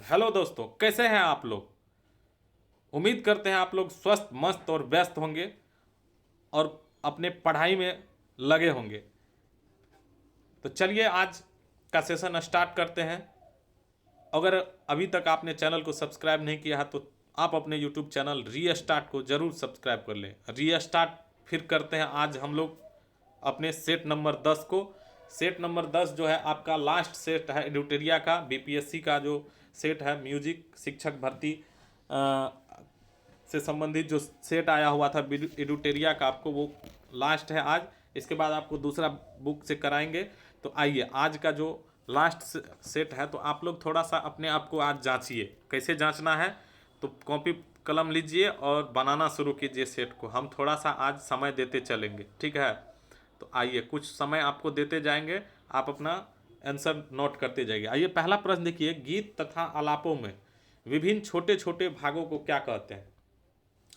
Hello दोस्तों, कैसे हैं आप लोग। उम्मीद करते हैं आप लोग स्वस्थ मस्त और व्यस्त होंगे और अपने पढ़ाई में लगे होंगे। तो चलिए आज का सेशन स्टार्ट करते हैं। अगर अभी तक आपने चैनल को सब्सक्राइब नहीं किया है तो आप अपने यूट्यूब चैनल रीस्टार्ट को ज़रूर सब्सक्राइब कर लें। रीस्टार्ट फिर करते हैं आज हम लोग अपने सेट नंबर 10 को। सेट नंबर 10 जो है आपका लास्ट सेट है एडुटेरिया का, बीपीएससी का जो सेट है म्यूजिक शिक्षक भर्ती अ, से संबंधित जो सेट आया हुआ था एडुटेरिया का, आपको वो लास्ट है आज। इसके बाद आपको दूसरा बुक से कराएंगे। तो आइए आज का जो लास्ट सेट है तो आप लोग थोड़ा सा अपने आप को आज जांचिए। कैसे जांचना है तो कॉपी कलम लीजिए और बनाना शुरू कीजिए सेट को। हम थोड़ा सा आज समय देते चलेंगे, ठीक है। तो आइए कुछ समय आपको देते जाएंगे, आप अपना आंसर नोट करते जाइए। आइए पहला प्रश्न देखिए, गीत तथा आलापों में विभिन्न छोटे छोटे भागों को क्या कहते हैं।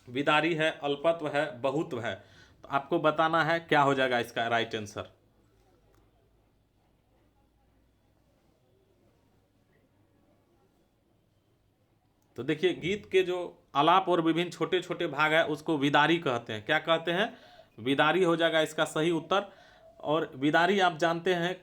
विदारी है, अल्पत्व है, बहुत्व है। तो आपको बताना है क्या हो जाएगा इसका राइट आंसर। तो देखिए गीत के जो आलाप और विभिन्न छोटे छोटे भाग है उसको विदारी कहते हैं। क्या कहते हैं? विदारी हो जाएगा इसका सही उत्तर। और विदारी आप जानते हैं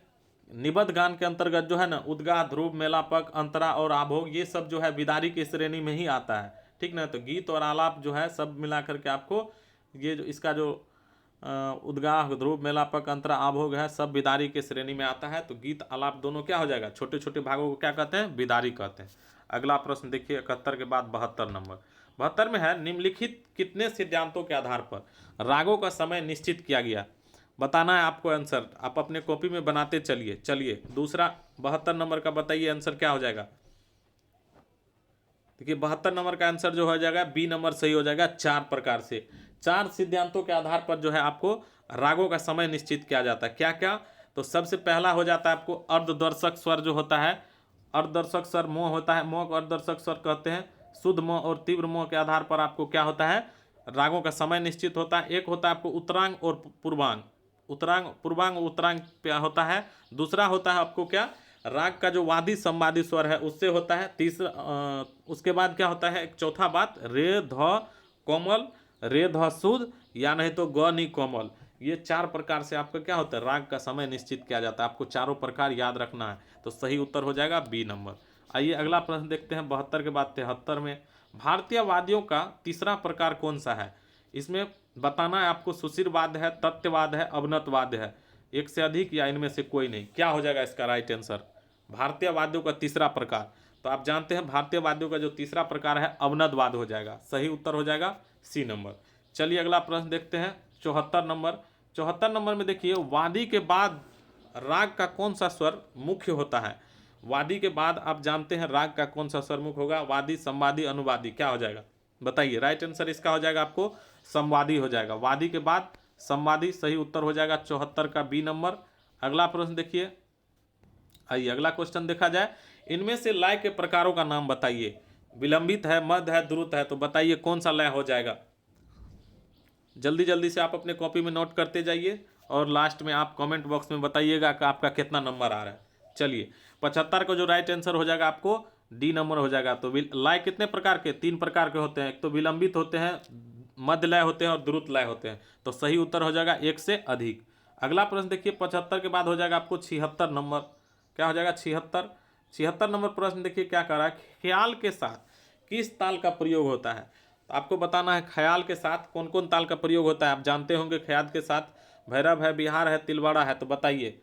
निबद्ध गान के अंतर्गत जो है ना, उद्गाह, ध्रुव, मेलापक, अंतरा और आभोग, ये सब जो है विदारी की श्रेणी में ही आता है, ठीक ना। तो गीत और आलाप जो है सब मिला करके आपको ये जो इसका जो उद्गाह, ध्रुव, मेलापक, अंतरा, आभोग है सब विदारी के श्रेणी में आता है। तो गीत आलाप दोनों क्या हो जाएगा, छोटे छोटे भागों को क्या कहते हैं, विदारी कहते हैं। अगला प्रश्न देखिए 71 के बाद 72 नंबर। 72 में है, निम्नलिखित कितने सिद्धांतों के आधार पर रागों का समय निश्चित किया गया। बताना है आपको आंसर, आप अपने कॉपी में बनाते चलिए। चलिए दूसरा 72 नंबर का बताइए आंसर क्या हो जाएगा। देखिए 72 नंबर का आंसर जो हो जाएगा बी नंबर सही हो जाएगा। 4 प्रकार से, 4 सिद्धांतों के आधार पर जो है आपको रागों का समय निश्चित किया जाता है। क्या क्या? तो सबसे पहला हो जाता है आपको अर्धदर्शक स्वर जो होता है, अर्धदर्शक स्वर मोह होता है, मोह को अर्धदर्शक स्वर कहते हैं। शुद्ध मोह और तीव्र मोह के आधार पर आपको क्या होता है, रागों का समय निश्चित होता है। एक होता है आपको उत्तरांग और पूर्वांग, उत्तरांग पूर्वांग उत्तरांग पे होता है। दूसरा होता है आपको क्या, राग का जो वादी संवादी स्वर है उससे होता है। तीसरा उसके बाद क्या होता है, एक चौथा बात, रे ध कोमल, रे ध शुद्ध या नहीं तो ग नि कोमल। ये 4 प्रकार से आपका क्या होता है, राग का समय निश्चित किया जाता है। आपको चारों प्रकार याद रखना है। तो सही उत्तर हो जाएगा बी नंबर। आइए अगला प्रश्न देखते हैं 72 के बाद 73 में। भारतीय वाद्यों का तीसरा प्रकार कौन सा है। इसमें बताना है आपको, सुशिरवाद है, तथ्यवाद है, अवनतवाद है, एक से अधिक या इनमें से कोई नहीं। क्या हो जाएगा इसका राइट आंसर, भारतीय वाद्यों का तीसरा प्रकार। तो आप जानते हैं भारतीय वाद्यों का जो तीसरा प्रकार है अवनतवाद हो जाएगा। सही उत्तर हो जाएगा सी नंबर। चलिए अगला प्रश्न देखते हैं 74 नंबर। 74 नंबर में देखिए, वादी के बाद राग का कौन सा स्वर मुख्य होता है। वादी के बाद आप जानते हैं राग का कौन सा स्वर मुख्य होगा, वादी, संवादी, अनुवादी। क्या हो जाएगा बताइए, राइट आंसर इसका हो जाएगा आपको संवादी हो जाएगा। वादी के बाद संवादी सही उत्तर हो जाएगा 74 का बी नंबर। अगला प्रश्न देखिए, आइए अगला क्वेश्चन देखा जाए। इनमें से लय के प्रकारों का नाम बताइए। विलंबित है, मध्य है, द्रुत है। तो बताइए कौन सा लय हो जाएगा। जल्दी जल्दी से आप अपने कॉपी में नोट करते जाइए और लास्ट में आप कमेंट बॉक्स में बताइएगा कि आपका कितना नंबर आ रहा है। चलिए 75 का जो राइट आंसर हो जाएगा आपको डी नंबर हो जाएगा। तो लय कितने प्रकार के, 3 प्रकार के होते हैं। एक तो विलंबित होते हैं, मध्य लय होते हैं और द्रुत लय होते हैं। तो सही उत्तर हो जाएगा एक से अधिक। अगला प्रश्न देखिए 75 के बाद हो जाएगा आपको 76 नंबर। क्या हो जाएगा 76। 76 नंबर प्रश्न देखिए क्या कर रहा है, ख्याल के साथ किस ताल का प्रयोग होता है। तो आपको बताना है ख्याल के साथ कौन कौन ताल का प्रयोग होता है। आप जानते होंगे ख्याल के साथ भैरव है, बिहार है, तिलवाड़ा है। तो बताइए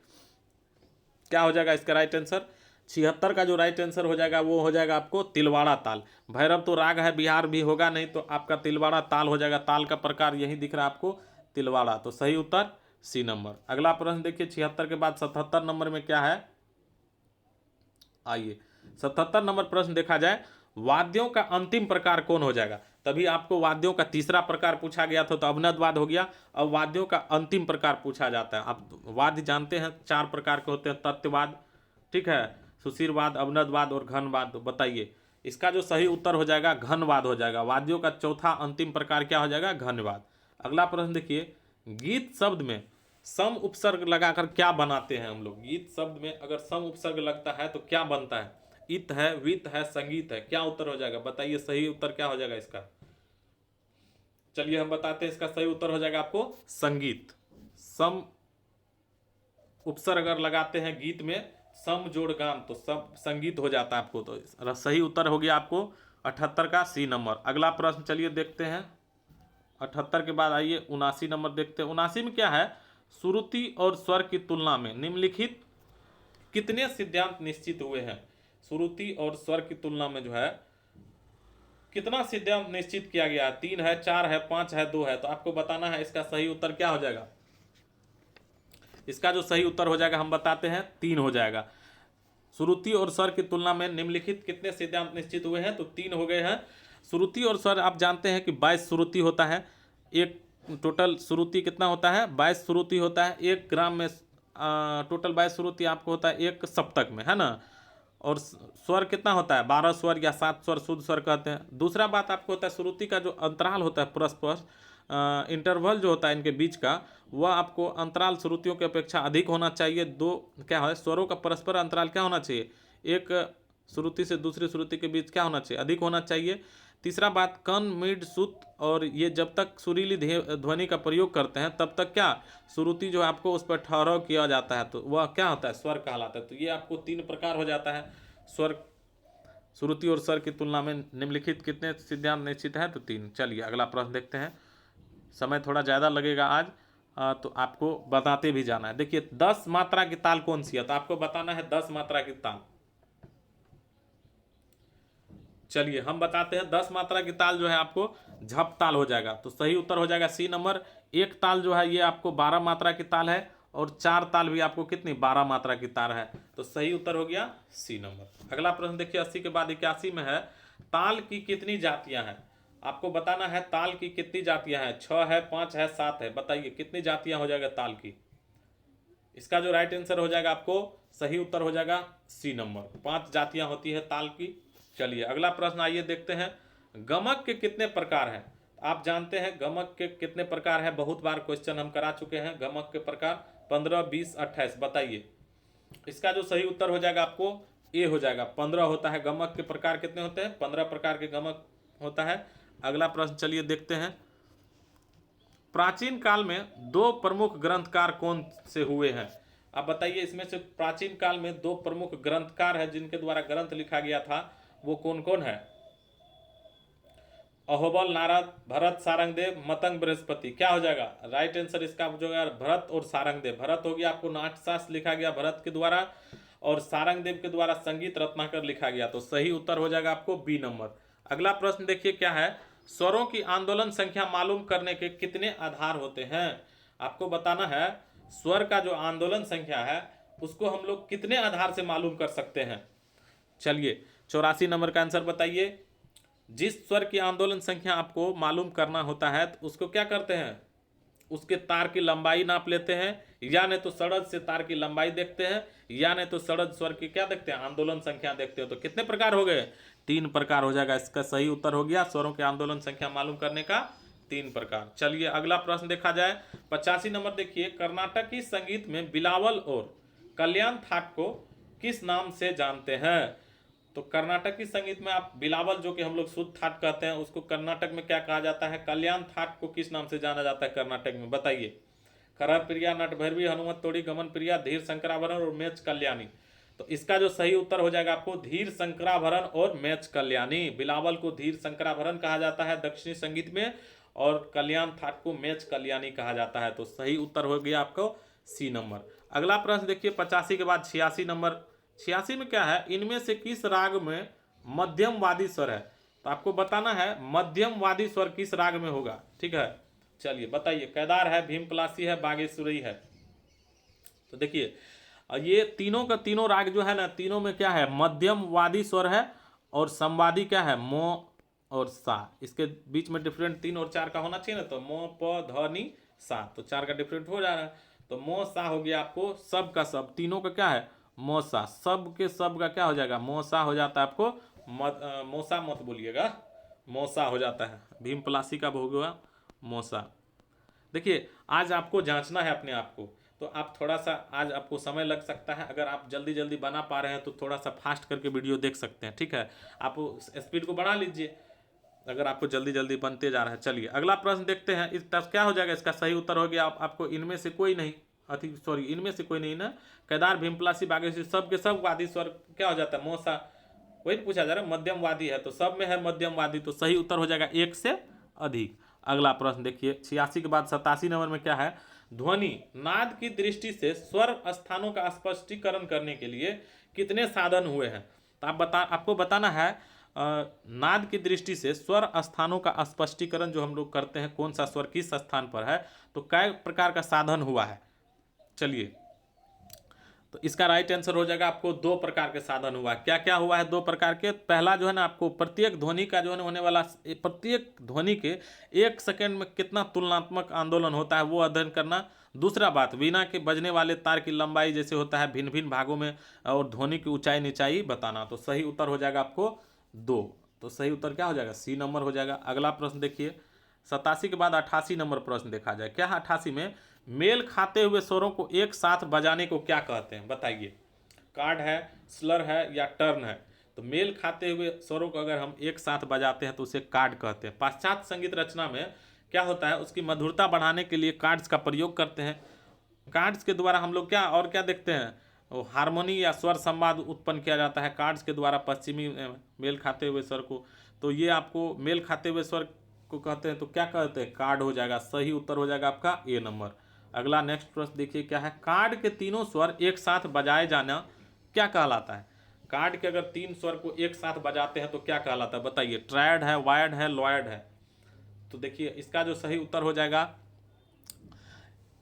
क्या हो जाएगा इसका राइट आंसर। 76 का जो राइट आंसर हो जाएगा वो हो जाएगा आपको तिलवाड़ा ताल। भैरव तो राग है, बिहार भी होगा नहीं, तो आपका तिलवाड़ा ताल हो जाएगा। ताल का प्रकार यही दिख रहा है आपको, तिलवाड़ा। तो सही उत्तर सी नंबर। अगला प्रश्न देखिए 76 के बाद 77 नंबर में क्या है। आइए 77 नंबर प्रश्न देखा जाए, वाद्यों का अंतिम प्रकार कौन हो जाएगा। तभी आपको वाद्यों का तीसरा प्रकार पूछा गया था तो अवनतवाद हो गया। अब वाद्यों का अंतिम प्रकार पूछा जाता है। आप वाद्य जानते हैं 4 प्रकार के होते हैं, तथ्यवाद, ठीक है, सुशीरवाद, अवनतवाद और घनवाद। तो बताइए इसका जो सही उत्तर हो जाएगा घनवाद हो जाएगा। वाद्यों का चौथा अंतिम प्रकार क्या हो जाएगा, घनवाद। अगला प्रश्न देखिए, गीत शब्द में सम उपसर्ग लगाकर क्या बनाते हैं हम लोग। गीत शब्द में अगर सम उपसर्ग लगता है तो क्या बनता है। इत है, वित है, संगीत है, क्या उत्तर हो जाएगा बताइए, सही उत्तर क्या हो जाएगा इसका? चलिए हम बताते हैं, इसका सही उत्तर हो जाएगा आपको संगीत। सम उपसर्ग अगर लगाते हैं गीत में, सम जोड़ गान, तो सब संगीत हो जाता है आपको। तो सही उत्तर हो गया आपको 78 का सी नंबर। अगला प्रश्न चलिए देखते हैं। 78 के बाद आइए 79 नंबर देखते हैं। 79 में क्या है? श्रुति और स्वर की तुलना में निम्नलिखित कितने सिद्धांत निश्चित हुए हैं? श्रुति और स्वर की तुलना में जो है कितना सिद्धांत निश्चित किया गया है? 3 है, 4 है, 5 है, 2 है। तो आपको बताना है इसका सही उत्तर क्या हो जाएगा। इसका जो सही उत्तर हो जाएगा हम बताते हैं, 3 हो जाएगा। श्रुति और स्वर की तुलना में निम्नलिखित कितने सिद्धांत निश्चित हुए हैं? तो 3 हो गए हैं। श्रुति और स्वर आप जानते हैं कि 22 श्रुति होता है। एक टोटल श्रुति कितना होता है? 22 श्रुति होता है। 1 ग्राम में टोटल 22 श्रुति आपको होता है 1 सप्तक में, है ना। और स्वर कितना होता है? 12 स्वर या 7 स्वर, शुद्ध स्वर कहते हैं। दूसरा बात आपको होता है श्रुति का जो अंतराल होता है, परस्पर इंटरवल जो होता है इनके बीच का, वह आपको अंतराल श्रुतियों की अपेक्षा अधिक होना चाहिए। दो क्या है, स्वरों का परस्पर अंतराल क्या होना चाहिए? एक श्रुति से दूसरी श्रुति के बीच क्या होना चाहिए? अधिक होना चाहिए। तीसरा बात, कन, मिड, सुत, और ये जब तक सुरीली ध्वनि का प्रयोग करते हैं तब तक क्या श्रुति जो है आपको उस पर ठहराव किया जाता है, तो वह क्या होता है? स्वर कहलाता है। तो ये आपको 3 प्रकार हो जाता है। स्वर, श्रुति और स्वर की तुलना में निम्नलिखित कितने सिद्धांत निश्चित है? तो 3। चलिए अगला प्रश्न देखते हैं। समय थोड़ा ज़्यादा लगेगा आज, तो आपको बताते भी जाना है। देखिए 10 मात्रा की ताल कौन सी है? तो आपको बताना है 10 मात्रा की ताल। चलिए हम बताते हैं। 10 मात्रा की ताल जो है आपको झप ताल हो जाएगा। तो सही उत्तर हो जाएगा सी नंबर। एक ताल जो है ये आपको 12 मात्रा की ताल है, और 4 ताल भी आपको कितनी 12 मात्रा की ताल है। तो सही उत्तर हो गया सी नंबर। अगला प्रश्न देखिए 80 के बाद 81 में है, ताल की कितनी जातियां हैं? आपको बताना है ताल की कितनी जातियां हैं। 6 है, 5 है, 7 है। बताइए कितनी जातियां हो जाएगा ताल की। इसका जो राइट आंसर हो जाएगा आपको सही उत्तर हो जाएगा सी नंबर। 5 जातियां होती है ताल की। चलिए अगला प्रश्न आइए देखते हैं। गमक के कितने प्रकार हैं? आप जानते हैं गमक के कितने प्रकार हैं, बहुत बार क्वेश्चन हम करा चुके हैं। गमक के प्रकार 15, 20, 28। बताइए इसका जो सही उत्तर हो जाएगा आपको ए हो जाएगा। 15 होता है। गमक के प्रकार कितने होते हैं? 15 प्रकार के गमक होता है। अगला प्रश्न चलिए देखते हैं। प्राचीन काल में 2 प्रमुख ग्रंथकार कौन से हुए हैं? आप बताइए इसमें से प्राचीन काल में 2 प्रमुख ग्रंथकार हैं जिनके द्वारा ग्रंथ लिखा गया था, वो कौन कौन है? अहोबल, नारद, भरत, सारंगदेव, मतंग, बृहस्पति। क्या हो जाएगा राइट आंसर इसका जो है? भरत और सारंगदेव। भरत हो गया आपको नाट्यशास्त्र लिखा गया भरत के द्वारा, और सारंगदेव के द्वारा संगीत रत्नाकर लिखा गया। तो सही उत्तर हो जाएगा आपको बी नंबर। अगला प्रश्न देखिए क्या है। स्वरों की आंदोलन संख्या मालूम करने के कितने आधार होते हैं? आपको बताना है स्वर का जो आंदोलन संख्या है उसको हम लोग कितने आधार से मालूम कर सकते हैं। चलिए 84 नंबर का आंसर बताइए। जिस स्वर की आंदोलन संख्या आपको मालूम करना होता है तो उसको क्या करते हैं? उसके तार की लंबाई नाप लेते हैं, या नहीं तो षड्ज से तार की लंबाई देखते हैं, या नहीं तो षड्ज स्वर की क्या देखते हैं? आंदोलन संख्या देखते हो। तो कितने प्रकार हो गए? 3 प्रकार हो जाएगा। इसका सही उत्तर हो गया स्वरों की आंदोलन संख्या मालूम करने का 3 प्रकार। चलिए अगला प्रश्न देखा जाए। 85 नंबर देखिए। कर्नाटकी संगीत में बिलावल और कल्याण थाट को किस नाम से जानते हैं? तो कर्नाटकी संगीत में आप बिलावल जो कि हम लोग शुद्ध थाट कहते हैं, उसको कर्नाटक में क्या कहा जाता है? कल्याण थाट को किस नाम से जाना जाता है कर्नाटक में? बताइए। खरहर प्रिया, नट भैरवी, हनुमत तोड़ी, गमन प्रिया, धीर शंकराभरण और मैच कल्याणी। तो इसका जो सही उत्तर हो जाएगा आपको धीर शंकराभरण और मैच कल्याणी। बिलावल को धीर शंकराभरण कहा जाता है दक्षिणी संगीत में, और कल्याण थाट को मैच कल्याणी कहा जाता है। तो सही उत्तर हो गया आपको सी नंबर। अगला प्रश्न देखिए 85 के बाद 86 नंबर। 86 में क्या है? इनमें से किस राग में मध्यम वादी स्वर है? तो आपको बताना है मध्यम वादी स्वर किस राग में होगा। ठीक है, चलिए बताइए। केदार है, भीमपलासी है, बागेश्वरी है। तो देखिए ये तीनों का तीनों राग जो है ना, तीनों में क्या है? मध्यम वादी स्वर है, और संवादी क्या है? मो और सा। इसके बीच में डिफरेंट 3 और 4 का होना चाहिए ना, तो मो, प, ध, नि, सा। तो 4 का डिफरेंट हो जा रहा है। तो मो सा हो गया आपको सब का सब। तीनों का क्या है? मोसा। सब के सब का क्या हो जाएगा? मोसा हो जाता है आपको। मोसा मत बोलिएगा, मोसा हो जाता है। भीमपलासी का हो गया मोसा। देखिए आज आपको जांचना है अपने आप को। तो आप थोड़ा सा आज आपको समय लग सकता है, अगर आप जल्दी जल्दी बना पा रहे हैं तो थोड़ा सा फास्ट करके वीडियो देख सकते हैं, ठीक है। आप स्पीड को बढ़ा लीजिए अगर आपको जल्दी जल्दी बनते जा रहा है। चलिए अगला प्रश्न देखते हैं। इस तब क्या हो जाएगा, इसका सही उत्तर हो गया आपको इनमें से कोई नहीं, इनमें से कोई नहीं ना, केदार, भीमपलासी, बागेश्वरी सब के सब वादी स्वर क्या हो जाता है, मोसा, वही पूछा जा रहा है, मध्यमवादी है तो सब में है मध्यमवादी, तो सही उत्तर हो जाएगा एक से अधिक। अगला प्रश्न देखिए 86 के बाद 87 नंबर में क्या है, ध्वनि नाद की दृष्टि से स्वर स्थानों का स्पष्टीकरण करने के लिए कितने साधन हुए हैं। तो आपको बताना है नाद की दृष्टि से स्वर स्थानों का स्पष्टीकरण जो हम लोग करते हैं, कौन सा स्वर किस स्थान पर है, तो कई प्रकार का साधन हुआ है। चलिए तो इसका राइट आंसर हो जाएगा आपको 2 प्रकार के साधन हुआ है। क्या क्या हुआ है 2 प्रकार के, पहला जो है ना आपको प्रत्येक ध्वनि का जो है होने वाला, प्रत्येक ध्वनि के 1 सेकंड में कितना तुलनात्मक आंदोलन होता है वो अध्ययन करना। दूसरा बात, वीणा के बजने वाले तार की लंबाई जैसे होता है भिन्न भिन्न भागों में, और ध्वनि की ऊंचाई नीचाई बताना। तो सही उत्तर हो जाएगा आपको 2। तो सही उत्तर क्या हो जाएगा, सी नंबर हो जाएगा। अगला प्रश्न देखिए 87 के बाद 88 नंबर प्रश्न देखा जाए। क्या है 88 में, मेल खाते हुए स्वरों को एक साथ बजाने को क्या कहते हैं, बताइए। कार्ड है, स्लर है या टर्न है। तो मेल खाते हुए स्वरों को अगर हम एक साथ बजाते हैं तो उसे कार्ड कहते हैं। पाश्चात्य संगीत रचना में क्या होता है, उसकी मधुरता बढ़ाने के लिए कार्ड्स का प्रयोग करते हैं। कार्ड्स के द्वारा हम लोग क्या और क्या देखते हैं, हारमोनी या स्वर संवाद उत्पन्न किया जाता है कार्ड्स के द्वारा, पश्चिमी मेल खाते हुए स्वर को। तो ये आपको मेल खाते हुए स्वर को कहते हैं, तो क्या कहते हैं, कार्ड हो जाएगा। सही उत्तर हो जाएगा आपका ए नंबर। अगला नेक्स्ट प्रश्न देखिए क्या है, कार्ड के तीनों स्वर एक साथ बजाए जाना क्या कहलाता है। कार्ड के अगर 3 स्वर को एक साथ बजाते हैं तो क्या कहलाता है, बताइए। ट्रायड है, वायड है, लॉयड है। तो देखिए इसका जो सही उत्तर हो जाएगा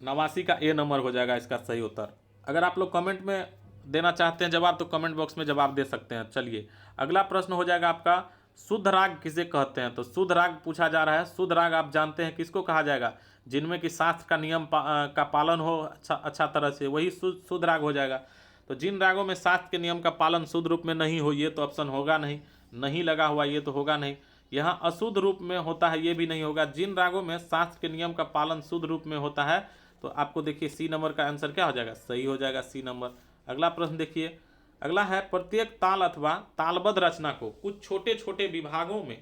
89 का ए नंबर हो जाएगा इसका सही उत्तर। अगर आप लोग कमेंट में देना चाहते हैं जवाब तो कमेंट बॉक्स में जवाब दे सकते हैं। चलिए अगला प्रश्न हो जाएगा आपका, शुद्ध राग किसे कहते हैं। तो शुद्ध राग पूछा जा रहा है। शुद्ध राग आप जानते हैं किसको कहा जाएगा, जिनमें कि शास्त्र का नियम का पालन हो अच्छा तरह से, वही शुद्ध राग हो जाएगा। तो जिन रागों में शास्त्र के नियम का पालन शुद्ध रूप में नहीं हो, ये तो ऑप्शन होगा नहीं लगा हुआ, ये तो होगा नहीं। यहाँ अशुद्ध रूप में होता है, ये भी नहीं होगा। जिन रागों में शास्त्र के नियम का पालन शुद्ध रूप में होता है, तो आपको देखिए सी नंबर का आंसर क्या हो जाएगा, सही हो जाएगा सी नंबर। अगला प्रश्न देखिए, अगला है प्रत्येक ताल अथवा तालबद्ध रचना को कुछ छोटे छोटे विभागों में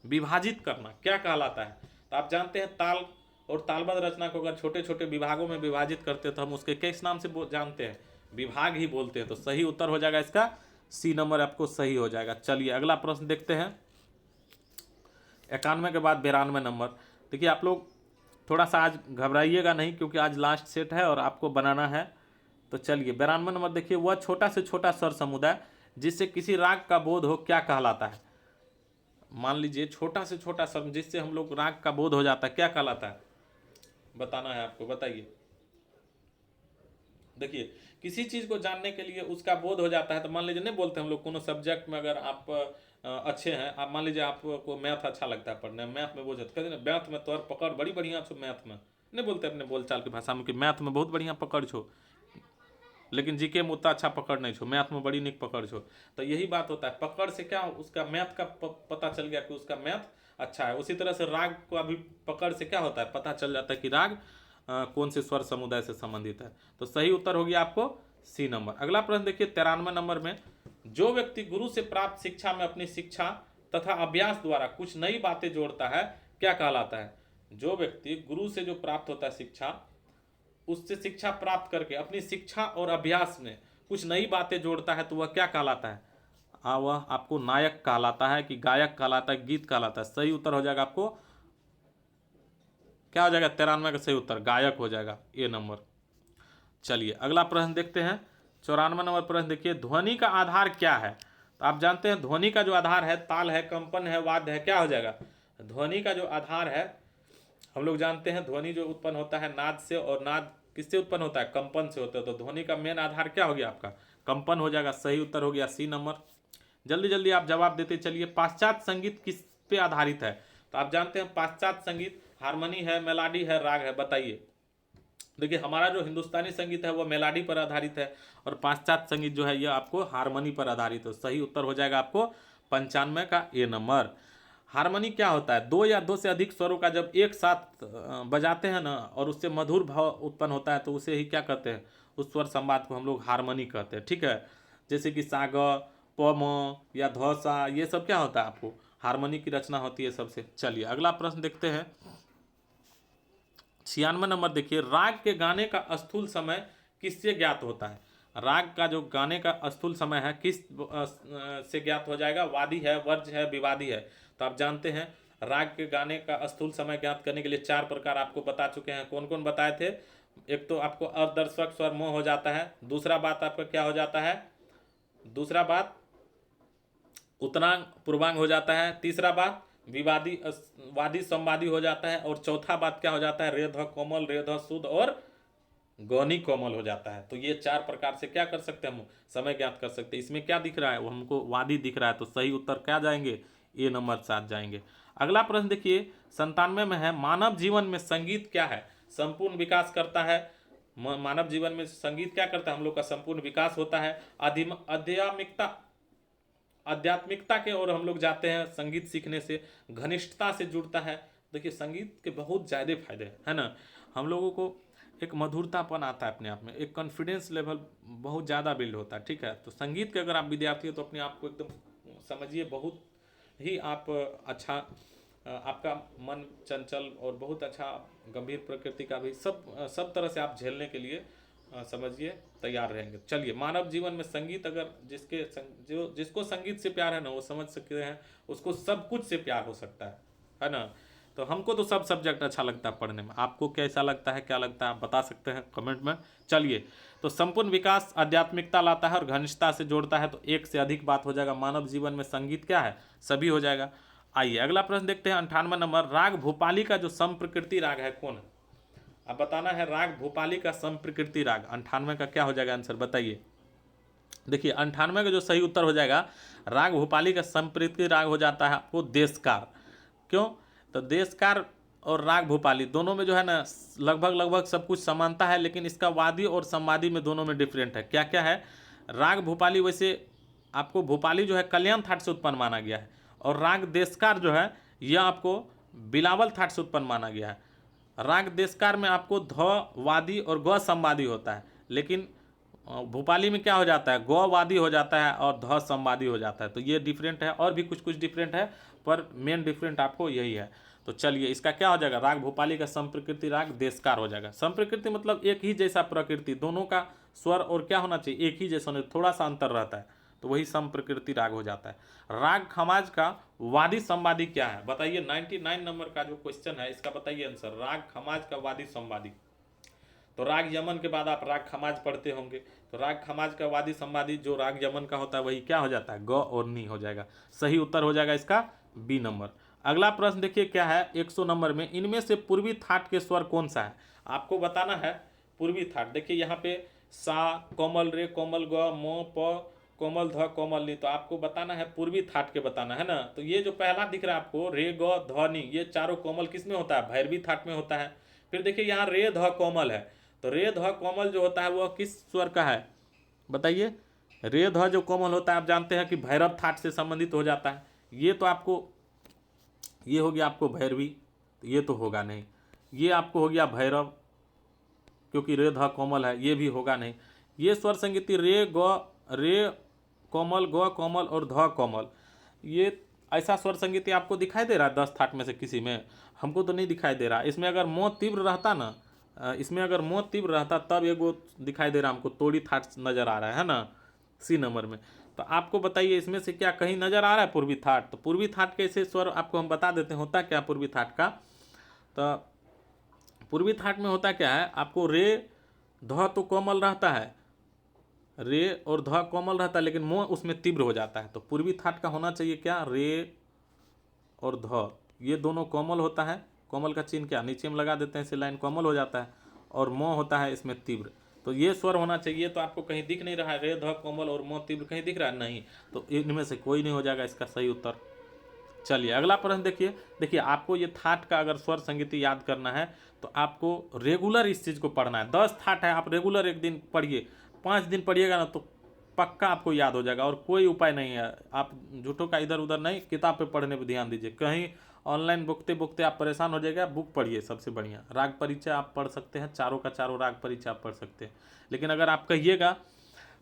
विभाजित करना क्या कहलाता है। तो आप जानते हैं ताल और तालबद्ध रचना को अगर छोटे छोटे विभागों में विभाजित करते हैं तो हम उसके किस नाम से जानते हैं, विभाग ही बोलते हैं। तो सही उत्तर हो जाएगा इसका सी नंबर आपको सही हो जाएगा। चलिए अगला प्रश्न देखते हैं 91 के बाद 92 नंबर। देखिए आप लोग थोड़ा सा आज घबराइएगा नहीं, क्योंकि आज लास्ट सेट है और आपको बनाना है। तो चलिए 92 नंबर देखिए, वह छोटा से छोटा स्वर समुदाय जिससे किसी राग का बोध हो क्या कहलाता है। मान लीजिए छोटा से छोटा स्वर जिससे हम लोग राग का बोध हो जाता है क्या कहलाता है, बताना है आपको, बताइए। देखिए किसी चीज को जानने के लिए उसका बोध हो जाता है। तो मान लीजिए नहीं बोलते हम लोग कोनो सब्जेक्ट में अगर आप अच्छे हैं, आप मान लीजिए आपको मैथ अच्छा लगता है पढ़ने, मैथ में बोझ कहते हैं मैथ में तोहर पकड़ बड़ी बढ़िया छो, मैथ में नहीं बोलते अपने बोलचाल की भाषा में कि मैथ में बहुत बढ़िया पकड़ छो, लेकिन जीके में उतना अच्छा पकड़ नहीं छो, मैथ में बड़ी निक पकड़ छो। तो यही बात होता है, पकड़ से क्या उसका मैथ का पता चल गया कि उसका मैथ अच्छा है। उसी तरह से राग को अभी पकड़ से क्या होता है, पता चल जाता है कि राग कौन से स्वर समुदाय से संबंधित है। तो सही उत्तर हो गया आपको सी नंबर। अगला प्रश्न देखिए 93 नंबर में, जो व्यक्ति गुरु से प्राप्त शिक्षा में अपनी शिक्षा तथा अभ्यास द्वारा कुछ नई बातें जोड़ता है क्या कहलाता है। जो व्यक्ति गुरु से जो प्राप्त होता है शिक्षा, उससे शिक्षा प्राप्त करके अपनी शिक्षा और अभ्यास में कुछ नई बातें जोड़ता है तो वह क्या कहलाता है। वह आपको नायक कहलाता है कि गायक कहलाता है, गीत कहलाता है। सही उत्तर हो जाएगा आपको क्या हो जाएगा 93 का सही उत्तर गायक हो जाएगा ए नंबर। चलिए अगला प्रश्न देखते हैं 94 नंबर प्रश्न देखिए, ध्वनि का आधार क्या है। तो आप जानते हैं ध्वनि का जो आधार है ताल है, कंपन है, वाद्य है, क्या हो जाएगा। ध्वनि का जो आधार है हम लोग जानते हैं ध्वनि जो उत्पन्न होता है नाद से, और नाद किससे उत्पन्न होता है, कंपन से होता है। तो ध्वनि का मेन आधार क्या हो गया आपका, कंपन हो जाएगा। सही उत्तर हो गया सी नंबर। जल्दी जल्दी आप जवाब देते चलिए। पाश्चात्य संगीत किस पे आधारित है। तो आप जानते हैं पाश्चात्य संगीत हारमोनी है, मेलोडी है, राग है, बताइए। देखिए हमारा जो हिंदुस्तानी संगीत है वो मेलोडी पर आधारित है, और पाश्चात्य संगीत जो है ये आपको हारमोनी पर आधारित है। सही उत्तर हो जाएगा आपको 95 का ए नंबर। हारमोनी क्या होता है? दो या दो से अधिक स्वरों का जब एक साथ बजाते हैं ना और उससे मधुर भाव उत्पन्न होता है तो उसे ही क्या कहते हैं? उस स्वर संवाद को हम लोग हारमोनी कहते हैं, ठीक है। जैसे कि सा ग प म या ध सा, ये सब क्या होता है? आपको हारमोनी की रचना होती है सबसे। चलिए अगला प्रश्न देखते हैं। 96 नंबर देखिए, राग के गाने का स्थूल समय किससे ज्ञात होता है? राग का जो गाने का स्थूल समय है किस से ज्ञात हो जाएगा? वादी है, वर्ज है, विवादी है। तो आप जानते हैं राग के गाने का स्थूल समय ज्ञात करने के लिए 4 प्रकार आपको बता चुके हैं। कौन कौन बताए थे? एक तो आपको अर्धदर्शक स्वर मोह हो जाता है। दूसरा बात आपका क्या हो जाता है? दूसरा बात उत्तरांग पूर्वांग हो जाता है। तीसरा बात विवादी वादी संवादी हो जाता है। और चौथा बात क्या हो जाता है? रेध कोमल, रेध शुद्ध और गौनी कोमल हो जाता है। तो ये 4 प्रकार से क्या कर सकते हैं? हम समय ज्ञात कर सकते हैं। इसमें क्या दिख रहा है? वो हमको वादी दिख रहा है, तो सही उत्तर क्या जाएंगे? ए नंबर 7 जाएंगे। अगला प्रश्न देखिए 97 में है, मानव जीवन में संगीत क्या है? संपूर्ण विकास करता है। मानव जीवन में संगीत क्या करता है? हम लोग का संपूर्ण विकास होता है। आध्यात्मिकता के ओर हम लोग जाते हैं संगीत सीखने से। घनिष्ठता से जुड़ता है। देखिए संगीत के बहुत ज़्यादा फायदे हैं, है ना। हम लोगों को एक मधुरतापन आता है अपने आप में, एक कॉन्फिडेंस लेवल बहुत ज़्यादा बिल्ड होता है, ठीक है। तो संगीत के अगर आप विद्यार्थी हो तो अपने आप को एकदम समझिए बहुत ही आप अच्छा, आपका मन चंचल और बहुत अच्छा, गंभीर प्रकृति का भी सब तरह से आप झेलने के लिए समझिए तैयार रहेंगे। चलिए मानव जीवन में संगीत, अगर जिसको संगीत से प्यार है ना, वो समझ सकते हैं उसको सब कुछ से प्यार हो सकता है ना। तो हमको तो सब सब्जेक्ट अच्छा लगता है पढ़ने में। आपको कैसा लगता है, क्या लगता है, आप बता सकते हैं कमेंट में। चलिए, तो संपूर्ण विकास आध्यात्मिकता लाता है और घनिष्ठता से जोड़ता है, तो एक से अधिक बात हो जाएगा। मानव जीवन में संगीत क्या है? सभी हो जाएगा। आइए अगला प्रश्न देखते हैं 98 नंबर, राग भूपाली का जो समप्रकृति राग है कौन है? अब बताना है राग भूपाली का समप्रकृति राग। 98 का क्या हो जाएगा आंसर? बताइए। देखिए 98 का जो सही उत्तर हो जाएगा, राग भूपाली का समप्रकृति राग हो जाता है आपको देशकार। क्यों? तो देशकार और राग भूपाली दोनों में जो है ना लगभग सब कुछ समानता है, लेकिन इसका वादी और संवादी में दोनों में डिफरेंट है। क्या क्या है? राग भूपाली वैसे आपको भूपाली जो है कल्याण थाट से उत्पन्न माना गया है, और राग देशकार जो है यह आपको बिलावल थाट से उत्पन्न माना गया है। राग देशकार में आपको ध वादी और ग संवादी होता है, लेकिन भोपाली में क्या हो जाता है? गौ वादी हो जाता है और ध संवादी हो जाता है। तो ये डिफरेंट है, और भी कुछ कुछ डिफरेंट है, पर मेन डिफरेंट आपको यही है। तो चलिए इसका क्या हो जाएगा? राग भोपाली का संप्रकृति राग देशकार हो जाएगा। संप्रकृति मतलब एक ही जैसा प्रकृति, दोनों का स्वर और क्या होना चाहिए? एक ही जैसा, नहीं थोड़ा सा अंतर रहता है, तो वही संप्रकृति राग हो जाता है। राग खमाज का वादी संवादी क्या है? बताइए। 99 नंबर का जो क्वेश्चन है इसका बताइए आंसर। राग खमाज का वादी संवादी। तो राग यमन के बाद आप राग खमाज पढ़ते होंगे, तो राग खमाज का वादी संवादी जो राग यमन का होता है वही क्या हो जाता है? ग और नी हो जाएगा। सही उत्तर हो जाएगा इसका बी नंबर। अगला प्रश्न देखिए क्या है 100 नंबर में, इनमें से पूर्वी थाट के स्वर कौन सा है? आपको बताना है पूर्वी थाट। देखिए यहाँ पे सा, कोमल रे, कोमल ग, म, प, कोमल ध, कोमल नी। तो आपको बताना है पूर्वी थाट के बताना है ना। तो ये जो पहला दिख रहा है आपको रे, ग, ध, नी, ये चारों कोमल किस में होता है? भैरवी थाट में होता है। फिर देखिए यहाँ रे ध कोमल है, तो रे ध कोमल जो होता है वह किस स्वर का है? बताइए। रे ध जो कोमल होता है आप जानते हैं कि भैरव थाट से संबंधित हो जाता है। ये तो आपको, ये हो गया आपको भैरवी, तो ये तो होगा नहीं। ये आपको हो गया भैरव, क्योंकि रे ध कोमल है, ये भी होगा नहीं। ये स्वर संगीति रे कोमल, ग कोमल और ध कोमल, ये ऐसा स्वर संगीति आपको दिखाई दे रहा है 10 थाट में से किसी में? हमको तो नहीं दिखाई दे रहा। इसमें अगर मोह तीव्र रहता ना, इसमें अगर मोह तीव्र रहता तब एगो दिखाई दे रहा हमको, तोड़ी थाट नजर आ रहा है ना सी नंबर में। तो आपको बताइए इसमें से क्या कहीं नजर आ रहा है पूर्वी थाट? तो पूर्वी थाट के ऐसे स्वर आपको हम बता देते हैं होता क्या पूर्वी थाट का। तो पूर्वी थाट में होता क्या है आपको, रे ध तो कोमल रहता है, रे और ध कोमल रहता है, लेकिन मोह उसमें तीव्र हो जाता है। तो पूर्वी थाट का होना चाहिए क्या? रे और ध, ये दोनों कोमल होता है। कोमल का चिन्ह क्या नीचे में लगा देते हैं, इसे लाइन कोमल हो जाता है, और मोह होता है इसमें तीव्र। तो ये स्वर होना चाहिए। तो आपको कहीं दिख नहीं रहा है रे ध कोमल और मोह तीव्र, कहीं दिख रहा है? नहीं। तो इनमें से कोई नहीं हो जाएगा इसका सही उत्तर। चलिए अगला प्रश्न देखिए। देखिए आपको ये थाट का अगर स्वर संगीति याद करना है तो आपको रेगुलर इस चीज़ को पढ़ना है। 10 थाट है, आप रेगुलर एक दिन पढ़िए, 5 दिन पढ़िएगा ना तो पक्का आपको याद हो जाएगा और कोई उपाय नहीं है। आप झूठों का इधर उधर नहीं, किताब पे पढ़ने पे ध्यान दीजिए। कहीं ऑनलाइन बुकते बुकते आप परेशान हो जाएगा, बुक पढ़िए सबसे बढ़िया। राग परिचय आप पढ़ सकते हैं, चारों का चारों राग परिचय आप पढ़ सकते हैं। लेकिन अगर आप कहिएगा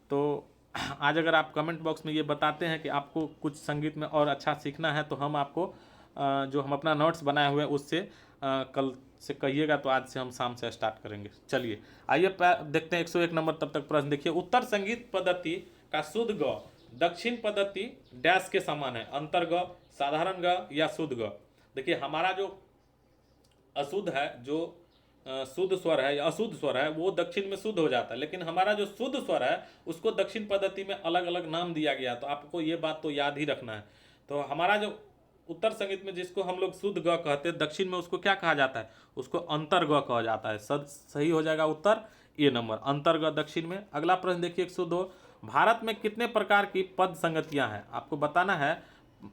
तो आज अगर आप कमेंट बॉक्स में ये बताते हैं कि आपको कुछ संगीत में और अच्छा सीखना है, तो हम आपको जो हम अपना नोट्स बनाए हुए हैं उससे कल से कहिएगा, तो आज से हम शाम से स्टार्ट करेंगे। चलिए आइए देखते हैं 101 नंबर तब तक प्रश्न देखिए। उत्तर संगीत पद्धति का शुद्ध ग दक्षिण पद्धति डैश के समान है, अंतर ग, साधारण ग या शुद्ध ग। देखिए हमारा जो अशुद्ध है, जो शुद्ध स्वर है या अशुद्ध स्वर है, वो दक्षिण में शुद्ध हो जाता है, लेकिन हमारा जो शुद्ध स्वर है उसको दक्षिण पद्धति में अलग अलग नाम दिया गया। तो आपको ये बात तो याद ही रखना है। तो हमारा जो उत्तर संगीत में जिसको हम लोग शुद्ध ग कहते हैं, दक्षिण में उसको क्या कहा जाता है, उसको अंतर ग कहा जाता है। सही हो जाएगा उत्तर ए नंबर, अंतर ग दक्षिण में। अगला प्रश्न देखिए 102, भारत में कितने प्रकार की पद संगतियां हैं, आपको बताना है।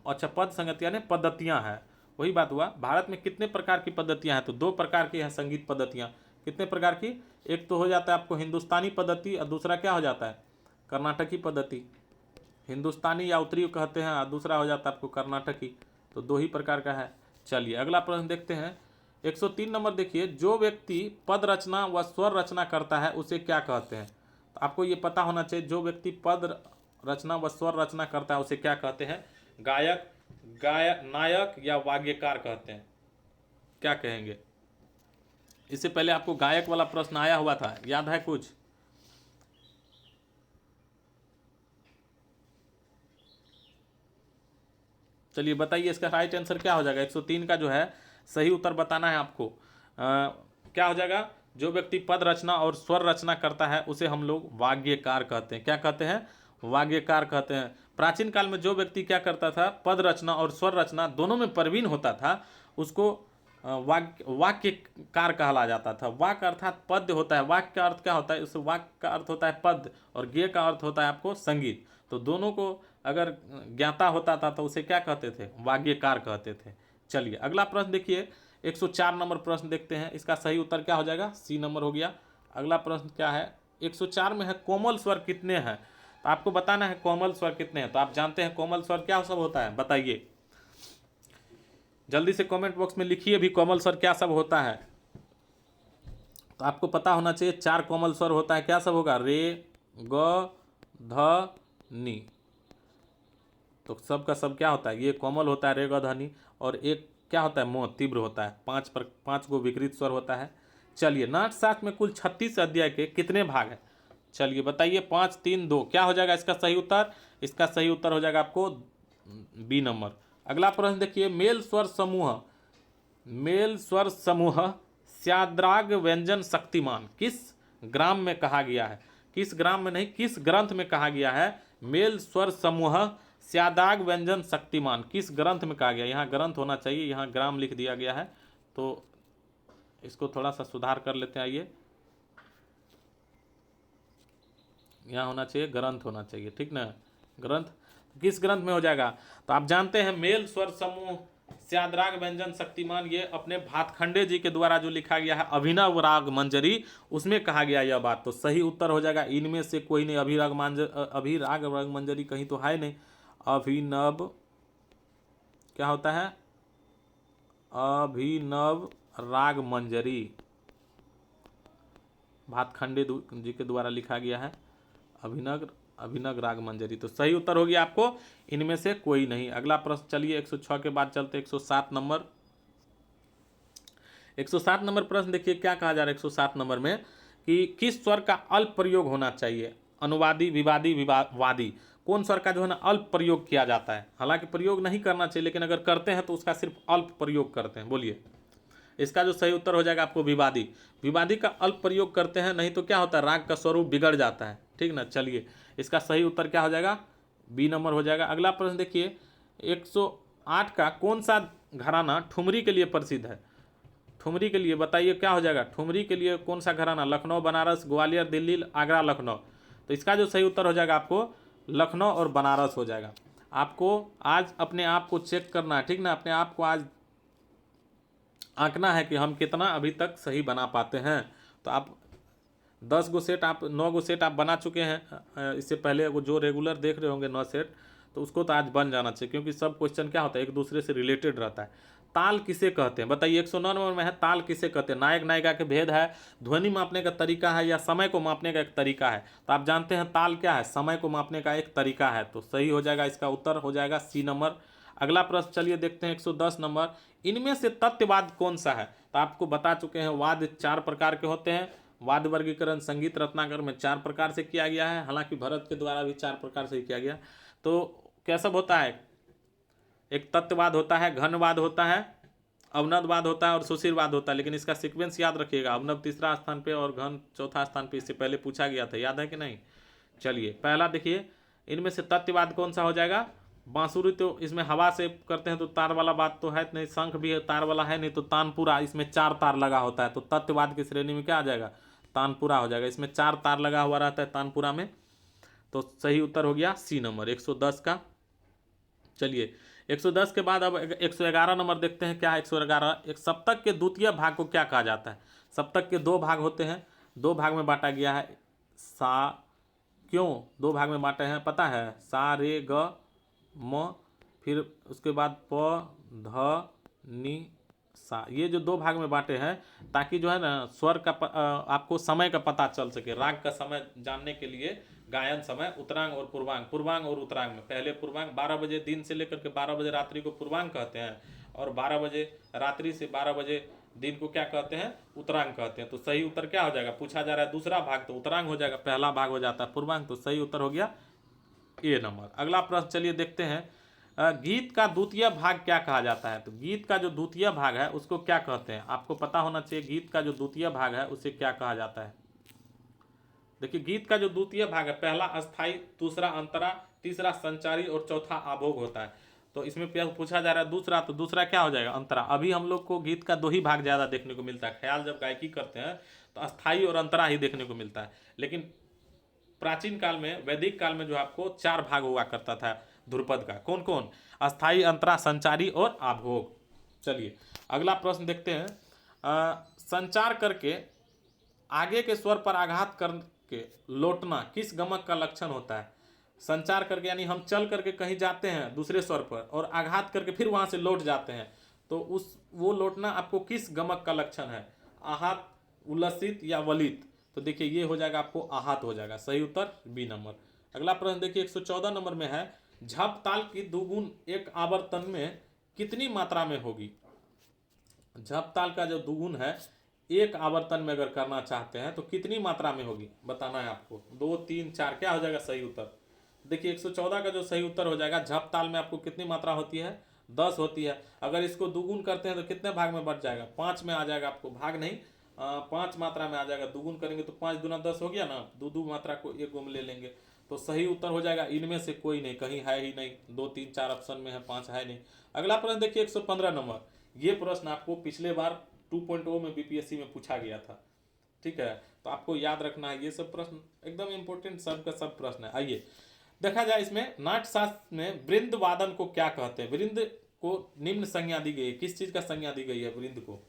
अच्छा, पद संगतियां ने पद्धतियां हैं, वही बात हुआ। भारत में कितने प्रकार की पद्धतियां हैं, तो 2 प्रकार की हैं संगीत पद्धतियां। कितने प्रकार की, एक तो हो जाता है आपको हिंदुस्तानी पद्धति और दूसरा क्या हो जाता है, कर्नाटकी पद्धति। हिंदुस्तानी या उत्तरी कहते हैं और दूसरा हो जाता है आपको कर्नाटकी। तो 2 ही प्रकार का है। चलिए अगला प्रश्न देखते हैं 103 नंबर देखिए, जो व्यक्ति पद रचना व स्वर रचना करता है उसे क्या कहते हैं। तो आपको ये पता होना चाहिए, जो व्यक्ति पद रचना व स्वर रचना करता है उसे क्या कहते हैं, गायक, नायक या वाग्यकार कहते हैं। क्या कहेंगे। इससे पहले आपको गायक वाला प्रश्न आया हुआ था, याद है कुछ। चलिए बताइए इसका राइट आंसर क्या हो जाएगा। 103 का जो है सही उत्तर बताना है आपको। क्या हो जाएगा, जो व्यक्ति पद रचना और स्वर रचना करता है उसे हम लोग वाग्यकार कहते हैं। क्या कहते हैं, वाग्यकार कहते हैं। प्राचीन काल में जो व्यक्ति क्या करता था, पद रचना और स्वर रचना दोनों में प्रवीण होता था, उसको वाक्यकार कहला जाता था। वाक्य अर्थात पद्य होता है, वाक्य का अर्थ क्या होता है, उस वाक्य का अर्थ होता है पद और गे का अर्थ होता है आपको संगीत। तो दोनों को अगर ज्ञाता होता था तो उसे क्या कहते थे, वाग्यकार कहते थे। चलिए अगला प्रश्न देखिए 104 नंबर प्रश्न देखते हैं, इसका सही उत्तर क्या हो जाएगा, सी नंबर हो गया। अगला प्रश्न क्या है 104 में है, कोमल स्वर कितने हैं। तो आपको बताना है कोमल स्वर कितने हैं। तो आप जानते हैं कोमल स्वर क्या सब होता है, बताइए जल्दी से कमेंट बॉक्स में लिखिए भी, कोमल स्वर क्या सब होता है। तो आपको पता होना चाहिए 4 कोमल स्वर होता है। क्या सब होगा, रे, ग, ध, नी। तो सब का सब क्या होता है, ये कोमल होता है रे, ग, ध, नी। और एक क्या होता है, मोह, तीव्र होता है। 5 गो विकृत स्वर होता है। चलिए नाट्यशास्त्र में कुल 36 अध्याय के कितने भाग हैं। चलिए बताइए, 5, 3, 2 क्या हो जाएगा इसका सही उत्तर। इसका सही उत्तर हो जाएगा आपको बी नंबर। अगला प्रश्न देखिए, मेल स्वर समूह स्याद्राग व्यंजन शक्तिमान किस ग्राम में कहा गया है। किस ग्राम में नहीं, किस ग्रंथ में कहा गया है। मेल स्वर समूह स्यादाग व्यंजन शक्तिमान किस ग्रंथ में कहा गया। यहाँ ग्रंथ होना चाहिए, यहाँ ग्राम लिख दिया गया है, तो इसको थोड़ा सा सुधार कर लेते हैं। आइए, यहाँ होना चाहिए ग्रंथ होना चाहिए, ठीक ना। ग्रंथ किस ग्रंथ में हो जाएगा, तो आप जानते हैं मेल स्वर समूह स्याद्राग व्यंजन शक्तिमान, ये अपने भातखंडे जी के द्वारा जो लिखा गया है अभिनव राग मंजरी, उसमें कहा गया यह बात। तो सही उत्तर हो जाएगा इनमें से कोई नहीं। अभिराग राग मंजरी कहीं तो है नहीं। अभिनव क्या होता है, अभिनव राग मंजरी भातखंडे जी के द्वारा लिखा गया है, अभिनव राग मंजरी। तो सही उत्तर हो गया आपको इनमें से कोई नहीं। अगला प्रश्न चलिए 106 के बाद चलते 107 नंबर। 107 नंबर प्रश्न देखिए क्या कहा जा रहा है 107 नंबर में, कि किस स्वर का अल्प प्रयोग होना चाहिए। अनुवादी, विवादी, वादी, कौन स्वर का जो है ना अल्प प्रयोग किया जाता है। हालांकि प्रयोग नहीं करना चाहिए, लेकिन अगर करते हैं तो उसका सिर्फ अल्प प्रयोग करते हैं। बोलिए, इसका जो सही उत्तर हो जाएगा आपको विवादी। विवादी का अल्प प्रयोग करते हैं, नहीं तो क्या होता है, राग का स्वरूप बिगड़ जाता है, ठीक ना। चलिए इसका सही उत्तर क्या हो जाएगा, बी नंबर हो जाएगा। अगला प्रश्न देखिए 108 का, कौन सा घराना ठुमरी के लिए प्रसिद्ध है। ठुमरी के लिए बताइए क्या हो जाएगा, ठुमरी के लिए कौन सा घराना, लखनऊ, बनारस, ग्वालियर, दिल्ली, आगरा, लखनऊ। तो इसका जो सही उत्तर हो जाएगा आपको लखनऊ और बनारस हो जाएगा। आपको आज अपने आप को चेक करना है, ठीक ना। अपने आप को आज आंकना है कि हम कितना अभी तक सही बना पाते हैं। तो आप 10 गो सेट आप 9 गो सेट आप बना चुके हैं इससे पहले, वो जो रेगुलर देख रहे होंगे 9 सेट, तो उसको तो आज बन जाना चाहिए, क्योंकि सब क्वेश्चन क्या होता है एक दूसरे से रिलेटेड रहता है। ताल किसे कहते हैं बताइए, 109 नंबर में है ताल किसे कहते हैं। नायक नायिका के भेद है, ध्वनि मापने का तरीका है, या समय को मापने का एक तरीका है। तो आप जानते हैं ताल क्या है, समय को मापने का एक तरीका है। तो सही हो जाएगा, इसका उत्तर हो जाएगा सी नंबर। अगला प्रश्न चलिए देखते हैं 110 नंबर, इनमें से तथ्यवाद कौन सा है। तो आपको बता चुके हैं वाद 4 प्रकार के होते हैं। वाद वर्गीकरण संगीत रत्नाकर में 4 प्रकार से किया गया है, हालांकि भरत के द्वारा भी 4 प्रकार से ही किया गया। तो क्या सब होता है, एक तत्ववाद होता है, घनवाद होता है, अवनदवाद होता है और सुशीरवाद होता है। लेकिन इसका सीक्वेंस याद रखिएगा, अवनद तीसरा स्थान पे और घन चौथा स्थान पे, इससे पहले पूछा गया था, याद है कि नहीं। चलिए पहला देखिए, इनमें से तथ्यवाद कौन सा हो जाएगा। बांसुरी तो इसमें हवा से करते हैं तो तार वाला बात तो है नहीं, शंख भी है तार वाला है नहीं, तो तानपुरा, इसमें 4 तार लगा होता है, तो तथ्यवाद की श्रेणी में क्या आ जाएगा, तानपुरा हो जाएगा। इसमें 4 तार लगा हुआ रहता है तानपुरा में। तो सही उत्तर हो गया सी नंबर 110 का। चलिए 110 के बाद अब 111 नंबर देखते हैं क्या है। 111, एक सप्तक के द्वितीय भाग को क्या कहा जाता है। सप्तक के 2 भाग होते हैं, 2 भाग में बांटा गया है। सा, क्यों 2 भाग में बांटे हैं पता है, सा रे ग म, फिर उसके बाद प ध नि सा, ये जो 2 भाग में बांटे हैं ताकि जो है ना स्वर का आपको समय का पता चल सके, राग का समय जानने के लिए। गायन समय उत्तरांग और पूर्वांग, पूर्वांग और उत्तरांग में पहले पूर्वांग 12 बजे दिन से लेकर के 12 बजे रात्रि को पूर्वांग कहते हैं, और 12 बजे रात्रि से 12 बजे दिन को क्या कहते हैं, उत्तरांग कहते हैं। तो सही उत्तर क्या हो जाएगा, पूछा जा रहा है दूसरा भाग तो उत्तरांग हो जाएगा, पहला भाग हो जाता है पूर्वांग। तो सही उत्तर हो गया ए नंबर। अगला प्रश्न चलिए देखते हैं, गीत का द्वितीय भाग क्या कहा जाता है। तो गीत का जो द्वितीय भाग है उसको क्या कहते हैं, आपको पता होना चाहिए। गीत का जो द्वितीय भाग है उसे क्या कहा जाता है। देखिए गीत का जो द्वितीय भाग है, पहला अस्थाई, दूसरा अंतरा, तीसरा संचारी और चौथा आभोग होता है। तो इसमें पूछा जा रहा है दूसरा, तो दूसरा क्या हो जाएगा, अंतरा। अभी हम लोग को गीत का 2 ही भाग ज़्यादा देखने को मिलता है, ख्याल जब गायकी करते हैं तो अस्थाई और अंतरा ही देखने को मिलता है। लेकिन प्राचीन काल में, वैदिक काल में जो आपको 4 भाग हुआ करता था ध्रुपद का, कौन कौन, अस्थाई, अंतरा, संचारी और आभोग। चलिए अगला प्रश्न देखते हैं, संचार करके आगे के स्वर पर आघात करके लौटना किस गमक का लक्षण होता है। संचार करके यानी हम चल करके कहीं जाते हैं दूसरे स्वर पर और आघात करके फिर वहां से लौट जाते हैं, तो वो लौटना आपको किस गमक का लक्षण है, आहत, उल्लसित या वलित। तो देखिए ये हो जाएगा आपको आहत हो जाएगा, सही उत्तर बी नंबर। अगला प्रश्न देखिए 114 नंबर में है, झप ताल की दुगुन एक आवर्तन में कितनी मात्रा में होगी। झप ताल का जो दुगुन है एक आवर्तन में अगर करना चाहते हैं तो कितनी मात्रा में होगी बताना है आपको। 2, 3, 4 क्या हो जाएगा सही उत्तर। देखिए 114 का जो सही उत्तर हो जाएगा, झप ताल में आपको कितनी मात्रा होती है, 10 होती है। अगर इसको दुगुन करते हैं तो कितने भाग में बढ़ जाएगा, 5 में आ जाएगा आपको, भाग नहीं 5 मात्रा में आ जाएगा। दुगुन करेंगे तो 5 दूना 10 हो गया ना, 2 मात्रा को एक गुम ले लेंगे। तो सही उत्तर हो जाएगा इनमें से कोई नहीं, कहीं है ही नहीं, 2, 3, 4 ऑप्शन में है, 5 है नहीं। अगला प्रश्न देखिए 115 नंबर, ये प्रश्न आपको पिछले बार 2.0 में बीपीएससी में पूछा गया था, ठीक है। तो आपको याद रखना है, ये सब प्रश्न एकदम इंपॉर्टेंट, सब का सब प्रश्न है। आइए देखा जाए इसमें, नाट्यशास्त्र में वृंद वादन को क्या कहते हैं। वृंद को निम्न संज्ञा दी गई है, किस चीज का संज्ञा दी गई है वृंद को।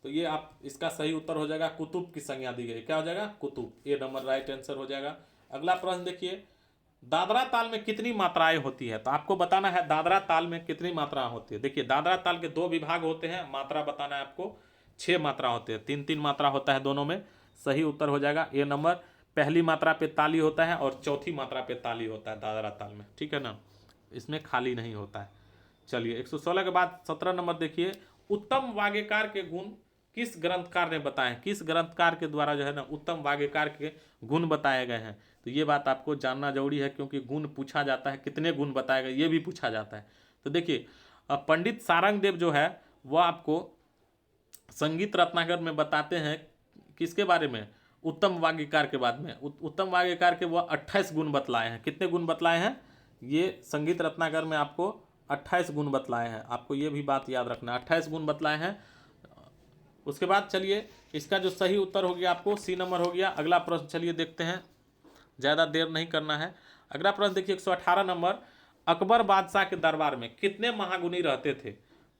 तो ये आप, इसका सही उत्तर हो जाएगा कुतुब की संज्ञा दी गई, क्या हो जाएगा कुतुब, ए नंबर राइट आंसर हो जाएगा। अगला प्रश्न देखिए, दादरा ताल में कितनी मात्राएं होती है। तो आपको बताना है दादरा ताल में कितनी मात्रा होती है। देखिए दादरा ताल के 2 विभाग होते हैं, मात्रा बताना है आपको, 6 मात्रा होते हैं, 3-3 मात्रा होता है दोनों में। सही उत्तर हो जाएगा ए नंबर, पहली मात्रा पे ताली होता है और चौथी मात्रा पे ताली होता है दादरा ताल में, ठीक है ना, इसमें खाली नहीं होता है। चलिए 116 के बाद 17 नंबर देखिए, उत्तम वाग्यकार के गुण किस ग्रंथकार ने बताए हैं। किस ग्रंथकार के द्वारा जो है ना उत्तम वाग्यकार के गुण बताए गए हैं। तो ये बात आपको जानना जरूरी है, क्योंकि गुण पूछा जाता है, कितने गुण बताए गए ये भी पूछा जाता है। तो देखिए पंडित सारंगदेव जो है वह आपको संगीत रत्नाकर में बताते हैं किसके बारे में, उत्तम वाग्यकार के बाद में। उत्तम वाग्यकार के वह 28 गुण बतलाए हैं। कितने गुण बतलाए हैं, ये संगीत रत्नाकर में आपको 28 गुण बतलाए हैं, आपको ये भी बात याद रखना, 28 गुण बतलाए हैं। उसके बाद चलिए इसका जो सही उत्तर हो गया आपको सी नंबर हो गया। अगला प्रश्न चलिए देखते हैं, ज़्यादा देर नहीं करना है। अगला प्रश्न देखिए 118 नंबर, अकबर बादशाह के दरबार में कितने महागुनी रहते थे।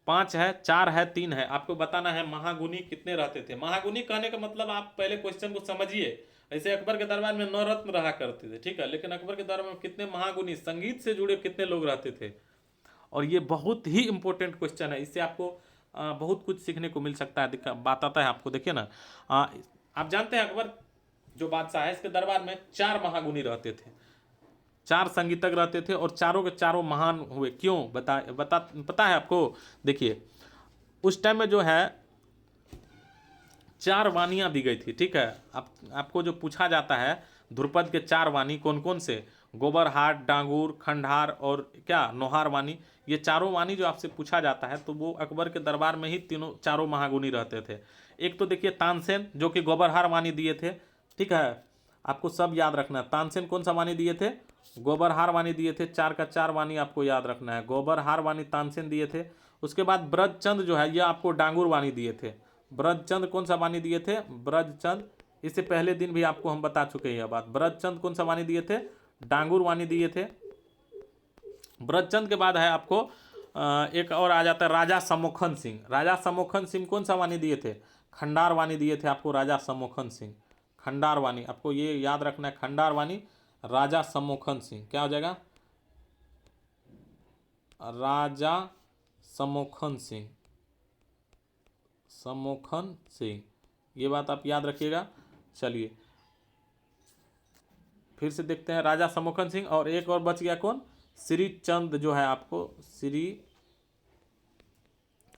5 है, 4 है, 3 है, आपको बताना है महागुनी कितने रहते थे। महागुनी कहने का मतलब आप पहले क्वेश्चन को समझिए, ऐसे अकबर के दरबार में 9 रत्न रहा करते थे, ठीक है, लेकिन अकबर के दरबार में कितने महागुनी संगीत से जुड़े कितने लोग रहते थे। और ये बहुत ही इंपॉर्टेंट क्वेश्चन है, इससे आपको बहुत कुछ सीखने को मिल सकता है। बात आता है आपको, देखिए ना, आप जानते हैं अकबर जो बादशाह है इसके दरबार में 4 महागुनी रहते थे, 4 संगीतज्ञ रहते थे, और चारों के चारों महान हुए। क्यों पता है आपको? देखिए उस टाइम में जो है 4 वानियाँ दी गई थी, ठीक है। आपको जो पूछा जाता है ध्रुपद के 4 वाणी कौन कौन से, गोबर हाट, डांगुर, खंडार और क्या नोहार वाणी, ये चारों वाणी जो आपसे पूछा जाता है तो वो अकबर के दरबार में ही तीनों चारों महागुनी रहते थे। एक तो देखिए तानसेन जो कि गोबरहार वाणी दिए थे, ठीक है, आपको सब याद रखना है। तानसेन कौन सा वाणी दिए थे? गोबरहार वाणी दिए थे। 4 का 4 वाणी आपको याद रखना है, गोबरहार वाणी तानसेन दिए थे। उसके बाद ब्रजचंद जो है ये आपको डांगुर वाणी दिए थे। ब्रजचंद कौन सा वाणी दिए थे? ब्रजचंद, इससे पहले दिन भी आपको हम बता चुके हैं यह बात। ब्रजचंद कौन सा वाणी दिए थे? डांगुर वाणी दिए थे। ब्रजचंद के बाद है आपको एक और आ जाता है राजा सम्मुखन सिंह। राजा सम्मुखन सिंह कौन सा वाणी दिए थे? खंडार वाणी दिए थे आपको राजा सम्मुखन सिंह। खंडार वाणी आपको ये याद रखना है, खंडार वाणी राजा सम्मुखन सिंह। क्या हो जाएगा? राजा सम्मुखन सिंह, सम्मुखन सिंह, ये बात आप याद रखिएगा। चलिए फिर से देखते हैं, राजा सम्मुखन सिंह, और एक और बच गया कौन? श्री चंद जो है आपको,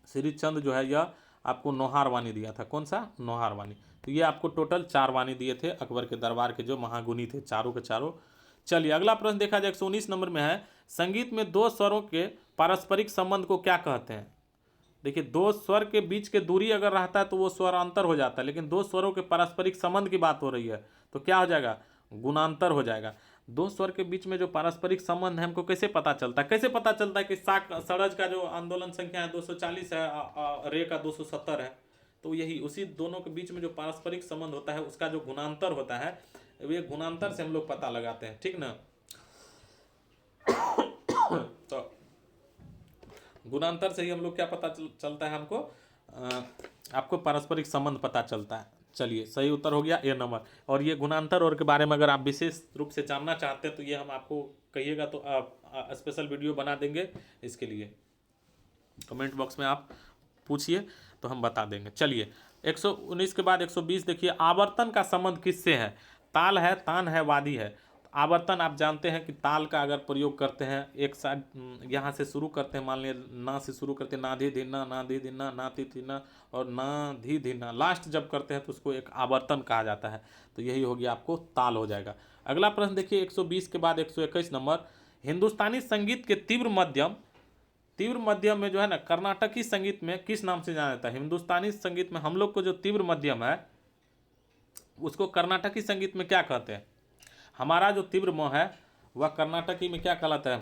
श्री चंद जो है यह आपको नोहार वाणी दिया था। कौन सा? नोहार वाणी। तो ये आपको टोटल 4 वाणी दिए थे अकबर के दरबार के जो महागुनी थे, चारों के चारों। चलिए अगला प्रश्न देखा जाए, 119 नंबर में है, संगीत में 2 स्वरों के पारस्परिक संबंध को क्या कहते हैं? देखिए 2 स्वर के बीच के दूरी अगर रहता है तो वो स्वरांतर हो जाता है, लेकिन 2 स्वरों के पारस्परिक संबंध की बात हो रही है तो क्या हो जाएगा? गुणांतर हो जाएगा। 2 स्वर के बीच में जो पारस्परिक संबंध है हमको कैसे पता चलता है? कैसे पता चलता है कि साक सरज का जो आंदोलन संख्या है 240 है, रे का 270 है, तो यही उसी दोनों के बीच में जो पारस्परिक संबंध होता है उसका जो गुणांतर होता है, ये गुणांतर से हम लोग पता लगाते हैं, ठीक ना। तो गुणांतर से ही हम लोग क्या पता चलता है हमको, आपको पारस्परिक संबंध पता चलता है। चलिए सही उत्तर हो गया ए नंबर। और ये गुणांतर और के बारे में अगर आप विशेष रूप से जानना चाहते हैं तो ये हम आपको कहिएगा तो आप स्पेशल वीडियो बना देंगे, इसके लिए कमेंट बॉक्स में आप पूछिए तो हम बता देंगे। चलिए 119 के बाद 120 देखिए, आवर्तन का संबंध किससे है? ताल है, तान है, वादी है। आवर्तन आप जानते हैं कि ताल का अगर प्रयोग करते हैं, एक साथ यहाँ से शुरू करते हैं, मान लिया ना से शुरू करते हैं, ना धी धिन्ना, ना धी धिन्ना, ना ती धिन्ना और ना धी धिन्ना, लास्ट जब करते हैं तो उसको एक आवर्तन कहा जाता है। तो यही हो गया, आपको ताल हो जाएगा। अगला प्रश्न देखिए 120 के बाद 121 नंबर, हिंदुस्तानी संगीत के तीव्र मध्यम में जो है ना, कर्नाटकी संगीत में किस नाम से जाना जाता है? हिंदुस्तानी संगीत में हम लोग को जो तीव्र मध्यम है उसको कर्नाटकी संगीत में क्या कहते हैं? हमारा जो तीव्र म है वह कर्नाटकी में क्या कहलाता है?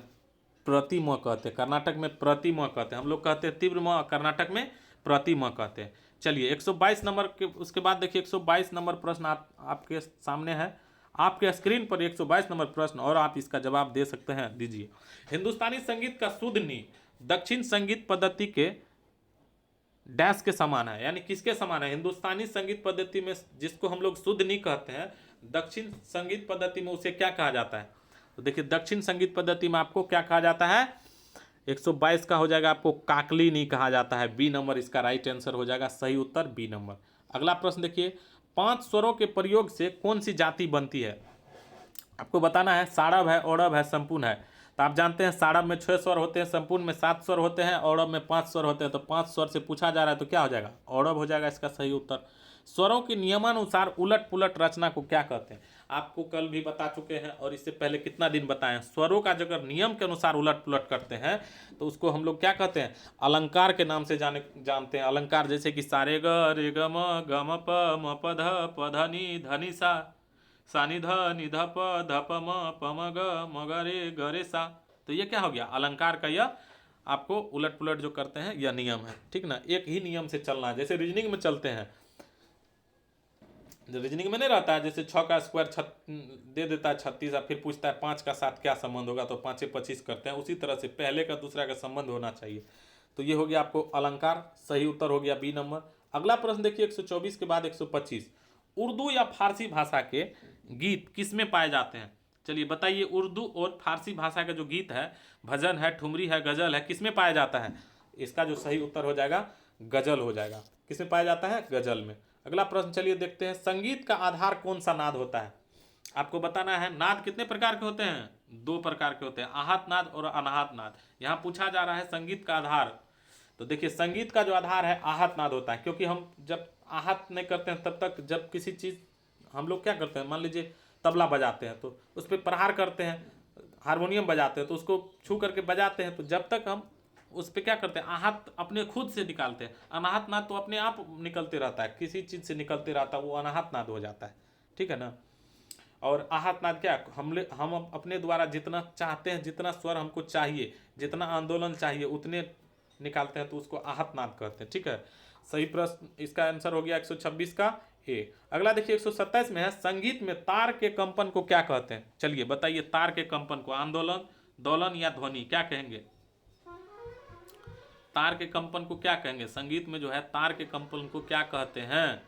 प्रतिम कहते हैं। कर्नाटक में प्रतिम कहते हैं, हम लोग कहते हैं तीव्र म, कर्नाटक में प्रतिम कहते हैं। चलिए 122 नंबर के उसके बाद देखिए 122 नंबर प्रश्न आपके सामने है, आपके स्क्रीन पर 122 नंबर प्रश्न, और आप इसका जवाब दे सकते हैं, दीजिए। हिंदुस्तानी संगीत का शुद्ध नी दक्षिण संगीत पद्धति के डैश के समान है, यानी किसके समान है? हिंदुस्तानी संगीत पद्धति में जिसको हम लोग शुद्ध नी कहते हैं, दक्षिण संगीत पद्धति में उसे क्या कहा जाता है? तो देखिए दक्षिण संगीत पद्धति में आपको क्या कहा जाता है? 122 का हो जाएगा आपको काकली नी कहा जाता है। बी नंबर इसका राइट आंसर हो जाएगा, सही उत्तर बी नंबर। अगला प्रश्न देखिए, 5 स्वरों के प्रयोग से कौन सी जाति बनती है? आपको बताना है, साड़ब है, औड़ब है, संपूर्ण है। तो आप जानते हैं साड़ब में 6 स्वर होते हैं, संपूर्ण में 7 स्वर होते हैं, औड़ब में 5 स्वर होते हैं। तो 5 स्वर से पूछा जा रहा है तो क्या हो जाएगा? औड़ब हो जाएगा इसका सही उत्तर। स्वरों के नियमानुसार उलट पुलट रचना को क्या कहते हैं? आपको कल भी बता चुके हैं और इससे पहले कितना दिन बताएं, स्वरों का अगर नियम के अनुसार उलट पुलट करते हैं तो उसको हम लोग क्या कहते हैं? अलंकार के नाम से जानते हैं। अलंकार जैसे कि सारे ग रे ग म प म प ध प ध नि ध नि सा सा नि ध नि ध प ध प म प म ग म ग रे सा। तो ये क्या हो गया? अलंकार का यह आपको उलट पुलट जो करते हैं यह नियम है, ठीक ना। एक ही नियम से चलना है, जैसे रीजनिंग में चलते हैं। रीजनिंग में नहीं रहता है, जैसे 6 का स्क्वायर दे देता है 36, और फिर पूछता है 5 का साथ क्या संबंध होगा, तो 5 25 करते हैं। उसी तरह से पहले का दूसरा का संबंध होना चाहिए। तो ये हो गया आपको अलंकार, सही उत्तर हो गया बी नंबर। अगला प्रश्न देखिए 124 के बाद 125, उर्दू या फारसी भाषा के गीत किस में पाए जाते हैं? चलिए बताइए, उर्दू और फारसी भाषा का जो गीत है, भजन है, ठुमरी है, गजल है, किस में पाया जाता है? इसका जो सही उत्तर हो जाएगा गजल हो जाएगा। किस में पाया जाता है? गजल में। अगला प्रश्न चलिए देखते हैं, संगीत का आधार कौन सा नाद होता है? आपको बताना है। नाद कितने प्रकार के होते हैं? 2 प्रकार के होते हैं, आहत नाद और अनाहत नाद। यहाँ पूछा जा रहा है संगीत का आधार। तो देखिए, संगीत का जो आधार है आहत नाद होता है, क्योंकि हम जब आहत नहीं करते हैं तब तक, जब किसी चीज़ हम लोग क्या करते हैं, मान लीजिए तबला बजाते हैं तो उस पर प्रहार करते हैं, हारमोनियम बजाते हैं तो उसको छू करके बजाते हैं, तो जब तक हम उस पर क्या करते हैं, आहत अपने खुद से निकालते हैं। अनाहत नाद तो अपने आप निकलते रहता है, किसी चीज़ से निकलते रहता है, वो अनाहत नाद हो जाता है। ठीक है ना। और आहत नाद क्या, हम अपने द्वारा जितना चाहते हैं, जितना स्वर हमको चाहिए, जितना आंदोलन चाहिए उतने निकालते हैं, तो उसको आहत नाद कहते हैं। ठीक है, सही प्रश्न, इसका आंसर हो गया 126 का ए। अगला देखिए 127 में है, संगीत में तार के कंपन को क्या कहते हैं? चलिए बताइए, तार के कंपन को आंदोलन, दोलन या ध्वनि, क्या कहेंगे? तार के कंपन को क्या कहेंगे? संगीत में जो है तार के कंपन को क्या कहते हैं?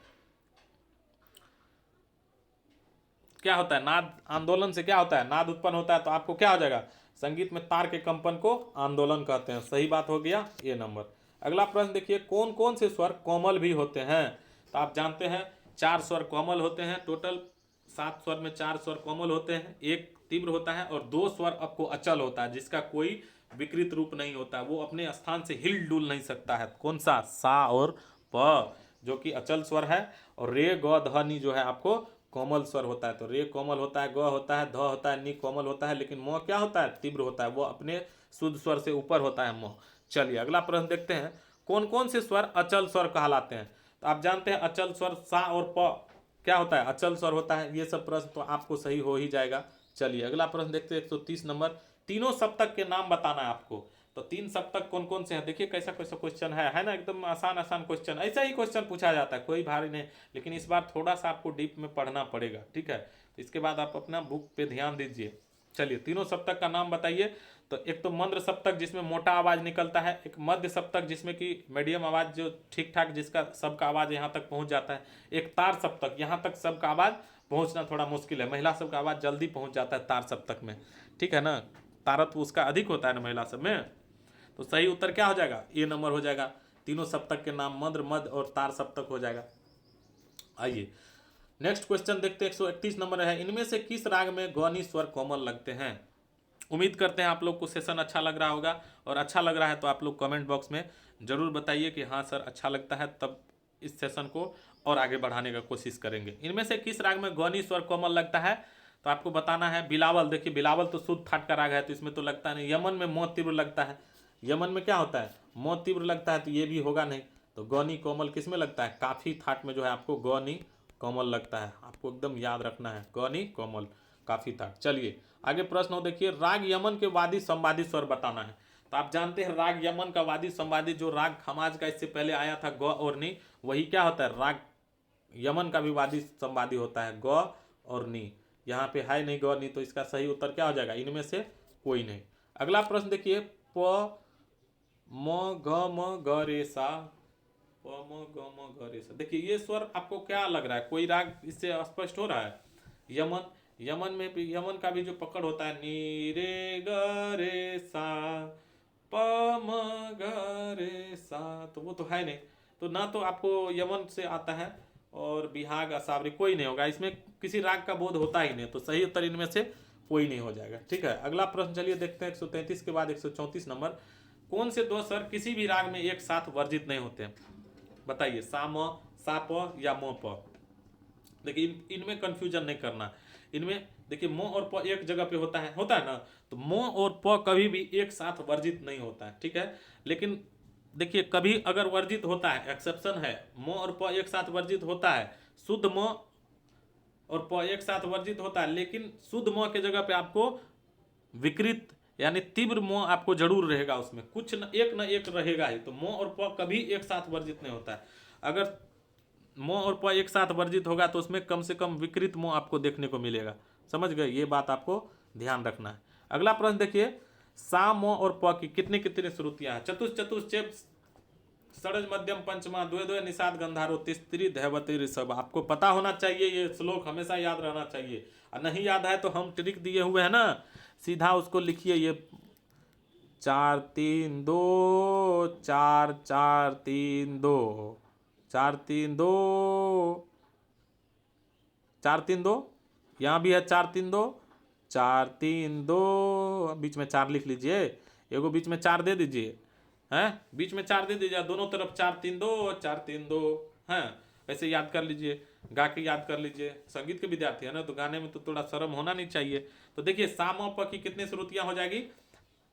क्या होता है? नाद, आंदोलन से क्या होता है? नाद उत्पन्न होता है, तो आपको क्या हो जाएगा? संगीत में तार के कंपन को आंदोलन कहते हैं। सही बात हो गया ये नंबर। अगला प्रश्न देखिए, कौन कौन से स्वर कोमल भी होते हैं? तो आप जानते हैं 4 स्वर कोमल होते हैं, टोटल 7 स्वर में 4 स्वर कोमल होते हैं, 1 तीव्र होता है और 2 स्वर आपको अचल होता है, जिसका कोई विकृत रूप नहीं होता, वो अपने स्थान से हिल डुल नहीं सकता है। कौन सा? सा और प, जो कि अचल स्वर है, और रे ग ध नी जो है आपको कोमल स्वर होता है। तो रे कोमल होता है, ग होता है, ध होता है, नी कोमल होता है, लेकिन म क्या होता है? तीव्र होता है, वो अपने शुद्ध स्वर से ऊपर होता है म। चलिए अगला प्रश्न देखते हैं, कौन कौन से स्वर अचल स्वर कहलाते हैं? तो आप जानते हैं अचल स्वर सा और प क्या होता है? अचल स्वर होता है। ये सब प्रश्न तो आपको सही हो ही जाएगा। चलिए अगला प्रश्न देखते हैं 130 नंबर, तीनों सप्तक के नाम बताना है आपको। तो 3 सप्तक कौन कौन से हैं? देखिए कैसा कैसा क्वेश्चन है ना, एकदम आसान आसान क्वेश्चन, ऐसा ही क्वेश्चन पूछा जाता है, कोई भारी नहीं, लेकिन इस बार थोड़ा सा आपको डीप में पढ़ना पड़ेगा। ठीक है, तो इसके बाद आप अपना बुक पे ध्यान दीजिए। चलिए तीनों सप्तक का नाम बताइए। तो एक तो मंद्र सप्तक जिसमें मोटा आवाज निकलता है, एक मध्य सप्तक जिसमें कि मीडियम आवाज, जो ठीक ठाक जिसका सबका आवाज यहाँ तक पहुँच जाता है, एक तार सप्तक, यहाँ तक सबका आवाज पहुँचना थोड़ा मुश्किल है, महिला सबका आवाज जल्दी पहुँच जाता है तार सप्तक में। ठीक है ना, तारत्व उसका अधिक होता है ना महिला सब में। तो सही उत्तर क्या हो जाएगा? ए नंबर हो जाएगा। तीनों सप्तक के नाम मंद्र, मध्य और तार सप्तक हो जाएगा। आइए नेक्स्ट क्वेश्चन देखते हैं, 131 नंबर है, इनमें से किस राग में गौनी स्वर कोमल लगते हैं? उम्मीद करते हैं आप लोग को सेशन अच्छा लग रहा होगा, और अच्छा लग रहा है तो आप लोग कमेंट बॉक्स में जरूर बताइए कि हाँ सर अच्छा लगता है, तब इस सेशन को और आगे बढ़ाने का कोशिश करेंगे। इनमें से किस राग में गौनी स्वर कोमल लगता है? तो आपको बताना है बिलावल। देखिए बिलावल तो शुद्ध ठाट का राग है, तो इसमें तो लगता नहीं। यमन में मोह तीव्र लगता है, यमन में क्या होता है? मोह तीव्र लगता है, तो ये भी होगा नहीं। तो गौनी कोमल किस में लगता है? काफी थाट में जो है आपको गौनी कोमल लगता है, आपको एकदम याद रखना है, गौनी कोमल काफी थाट। चलिए आगे प्रश्न हो, देखिए राग यमन के वादी संवादी स्वर बताना है। तो आप जानते हैं राग यमन का वादी संवादी, जो राग खमाज का इससे पहले आया था ग और नी, वही क्या होता है? राग यमन का भी वादी संवादी होता है, ग और नी। यहाँ पे है नहीं ग नी, तो इसका सही उत्तर क्या हो जाएगा? इनमें से कोई नहीं। अगला प्रश्न देखिए, प म ग म ग रे सा, प म ग म ग रे सा। देखिए ये स्वर आपको क्या लग रहा है? कोई राग इससे स्पष्ट हो रहा है? यमन, यमन में भी, यमन का भी जो पकड़ होता है, नी रे ग रे सा, प म ग रे सा, तो वो तो है नहीं। तो ना तो आपको यमन से आता है, और बिहाग असावरी कोई नहीं होगा, इसमें किसी राग का बोध होता ही नहीं, तो सही उत्तर इनमें से कोई नहीं हो जाएगा। ठीक है, अगला प्रश्न चलिए देखते हैं 133 के बाद 134 नंबर, कौन से 2 स्वर किसी भी राग में एक साथ वर्जित नहीं होते हैं? बताइए, सा म, सा प या म प। देखिए इनमें कंफ्यूजन नहीं करना। इनमें देखिए म और प एक जगह पे होता है ना, तो म और प कभी भी एक साथ वर्जित नहीं होता है। ठीक है, लेकिन देखिए कभी अगर वर्जित होता है, एक्सेप्शन है, म और प एक साथ वर्जित होता है, शुद्ध म और प एक साथ वर्जित होता है, लेकिन शुद्ध म के जगह पे आपको विकृत यानी तीव्र म आपको जरूर रहेगा, उसमें कुछ न एक रहेगा ही। तो म और प कभी एक साथ वर्जित नहीं होता है। अगर म और प एक साथ वर्जित होगा तो उसमें कम से कम विकृत म आपको देखने को मिलेगा। समझ गए? ये बात आपको ध्यान रखना है। अगला प्रश्न देखिए, सा म और प की कितनी कितनी श्रुतियां हैं? चतुष चतुष चेप षडज मध्यम पंचमा द्वे द्वे निषाद गंधारो तिस्त्री धैवती ऋषभ। आपको पता होना चाहिए, ये श्लोक हमेशा याद रहना चाहिए। और नहीं याद है तो हम ट्रिक दिए हुए हैं ना, सीधा उसको लिखिए। ये 4 3 2 4 4 3 2 4 3 2 4 3 2, यहाँ भी है 4 3 2 4 3 2, बीच में 4 लिख लीजिए, एगो बीच में 4 दे दीजिए, हैं बीच में 4 दे दीजिए, दोनों तरफ 4 3 2 4 3 2, हैं ऐसे याद कर लीजिए, गा के याद कर लीजिए। संगीत के विद्यार्थी है ना, तो गाने में तो थोड़ा शर्म होना नहीं चाहिए। तो देखिए सा म प की कितनी श्रुतियां हो जाएगी,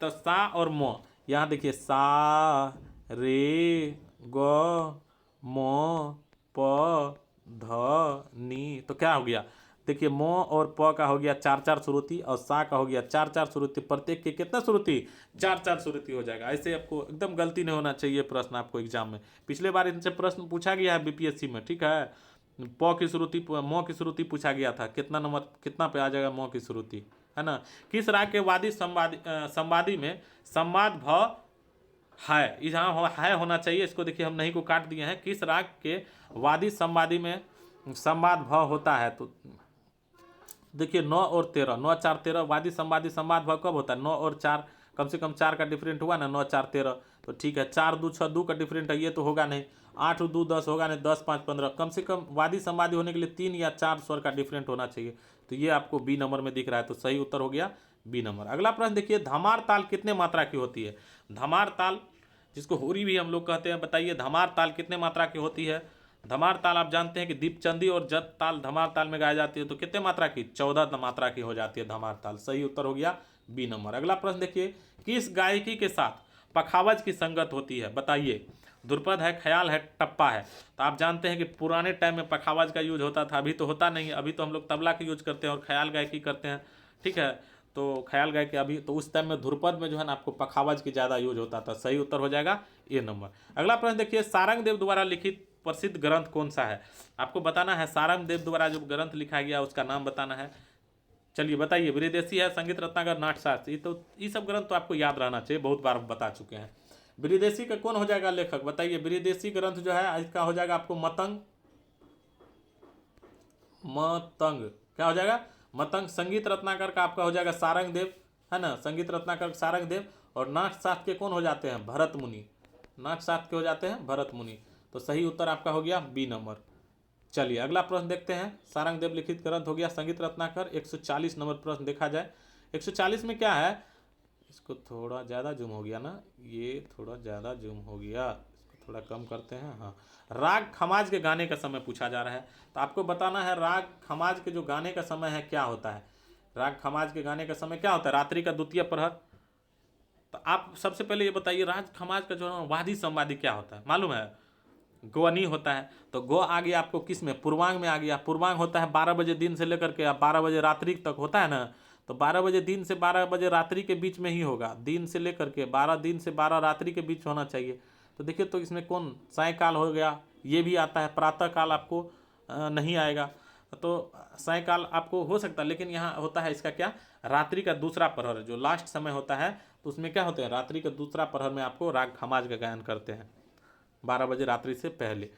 तो सा और म, यहाँ देखिए सा रे ग म प ध नी, तो क्या हो गया, देखिए म और प का हो गया 4 4 श्रुति और सा का हो गया 4 4 श्रुति, प्रत्येक के कितना श्रुति, 4 4 श्रुति हो जाएगा। ऐसे आपको एकदम गलती नहीं होना चाहिए प्रश्न आपको एग्जाम में। पिछले बार इनसे प्रश्न पूछा गया है बीपीएससी में, ठीक है। प की श्रुति म की श्रुति पूछा गया था, कितना नंबर कितना पे आ जाएगा म की श्रुति, है ना। किस राग के वादी संवादी में संवाद भ है, यहाँ है होना चाहिए, इसको देखिए हम नहीं को काट दिए हैं। किस राग के वादी संवादी में संवाद भ होता है, तो देखिए 9 और 13, 9 4 13, वादी संवादी संवाद भ कब होता है, 9 और 4, कम से कम 4 का डिफरेंट हुआ ना, 9 4 13, तो ठीक है। 4 2 6 2 का डिफरेंट है, ये तो होगा नहीं। 8 2 10 होगा नहीं, 10 5 15, कम से कम वादी संवादी होने के लिए 3 या 4 स्वर का डिफरेंट होना चाहिए। तो ये आपको बी नंबर में दिख रहा है, तो सही उत्तर हो गया बी नंबर। अगला प्रश्न देखिए, धमार ताल कितने मात्रा की होती है। धमार ताल, जिसको होरी भी हम लोग कहते हैं, बताइए धमार ताल कितने मात्रा की होती है। धमार ताल आप जानते हैं कि दीपचंदी और जत ताल धमार ताल में गाई जाती है, तो कितने मात्रा की, 14 मात्रा की हो जाती है धमार ताल। सही उत्तर हो गया बी नंबर। अगला प्रश्न देखिए, किस गायकी के साथ पखावज की संगत होती है, बताइए। ध्रुपद है, ख्याल है, टप्पा है। तो आप जानते हैं कि पुराने टाइम में पखावज का यूज होता था, अभी तो होता नहीं है, अभी तो हम लोग तबला का यूज करते हैं और ख्याल गायकी करते हैं, ठीक है। तो ख्याल गायकी अभी, तो उस टाइम में ध्रुपद में जो है ना आपको पखावज की ज़्यादा यूज होता था। सही उत्तर हो जाएगा ए नंबर। अगला प्रश्न देखिए, सारंगदेव द्वारा लिखित प्रसिद्ध ग्रंथ कौन सा है, आपको बताना है। सारंगदेव द्वारा जो ग्रंथ लिखा गया उसका नाम बताना है। चलिए बताइए, विदेशी है, संगीत रत्नाकर, नाट्यशास्त्र, ये सब ग्रंथ तो आपको याद रहना चाहिए, बहुत बार बता चुके हैं। विदेशी का कौन हो जाएगा लेखक, बताइए। विदेशी ग्रंथ जो है इसका हो जाएगा आपको मतंग, मतंग क्या हो जाएगा, मतंग। संगीत रत्नाकर का आपका हो जाएगा सारंगदेव, है ना, संगीत रत्नाकर सारंगदेव। और नाट्यशास्त्र के कौन हो जाते हैं, भरत मुनि, नाट्यशास्त्र के हो जाते हैं भरत मुनि। तो सही उत्तर आपका हो गया बी नंबर। चलिए अगला प्रश्न देखते हैं। सारंगदेव लिखित ग्रंथ हो गया, संगीत रत्नाकर। 140 नंबर प्रश्न देखा जाए। 140 में क्या है, इसको थोड़ा ज़्यादा जूम हो गया ना, ये थोड़ा ज़्यादा जूम हो गया, इसको थोड़ा कम करते हैं। हाँ, राग खमाज के गाने का समय पूछा जा रहा है, तो आपको बताना है राग खमाज के जो गाने का समय है क्या होता है। राग खमाज के गाने का समय क्या होता है, रात्रि का द्वितीय प्रहर। तो आप सबसे पहले ये बताइए, राग खमाज का जो वादी संवादी क्या होता है, मालूम है, गोअनी होता है। तो गो आ गया आपको किस में, पूर्वांग में आ गया। पूर्वांग होता है 12 बजे दिन से लेकर के 12 बजे रात्रि तक होता है ना। तो 12 बजे दिन से 12 बजे रात्रि के बीच में ही होगा, दिन से लेकर के 12 दिन से 12 रात्रि के बीच होना चाहिए। तो देखिए, तो इसमें कौन, सायकाल हो गया, ये भी आता है। प्रातः काल आपको नहीं आएगा, तो सायकाल आपको हो सकता है, लेकिन यहाँ होता है इसका क्या, रात्रि का दूसरा प्रहर जो लास्ट समय होता है, तो उसमें क्या होते हैं, रात्रि का दूसरा प्रहर में आपको राग खमाज का गायन करते हैं 12 बजे रात्रि से पहले।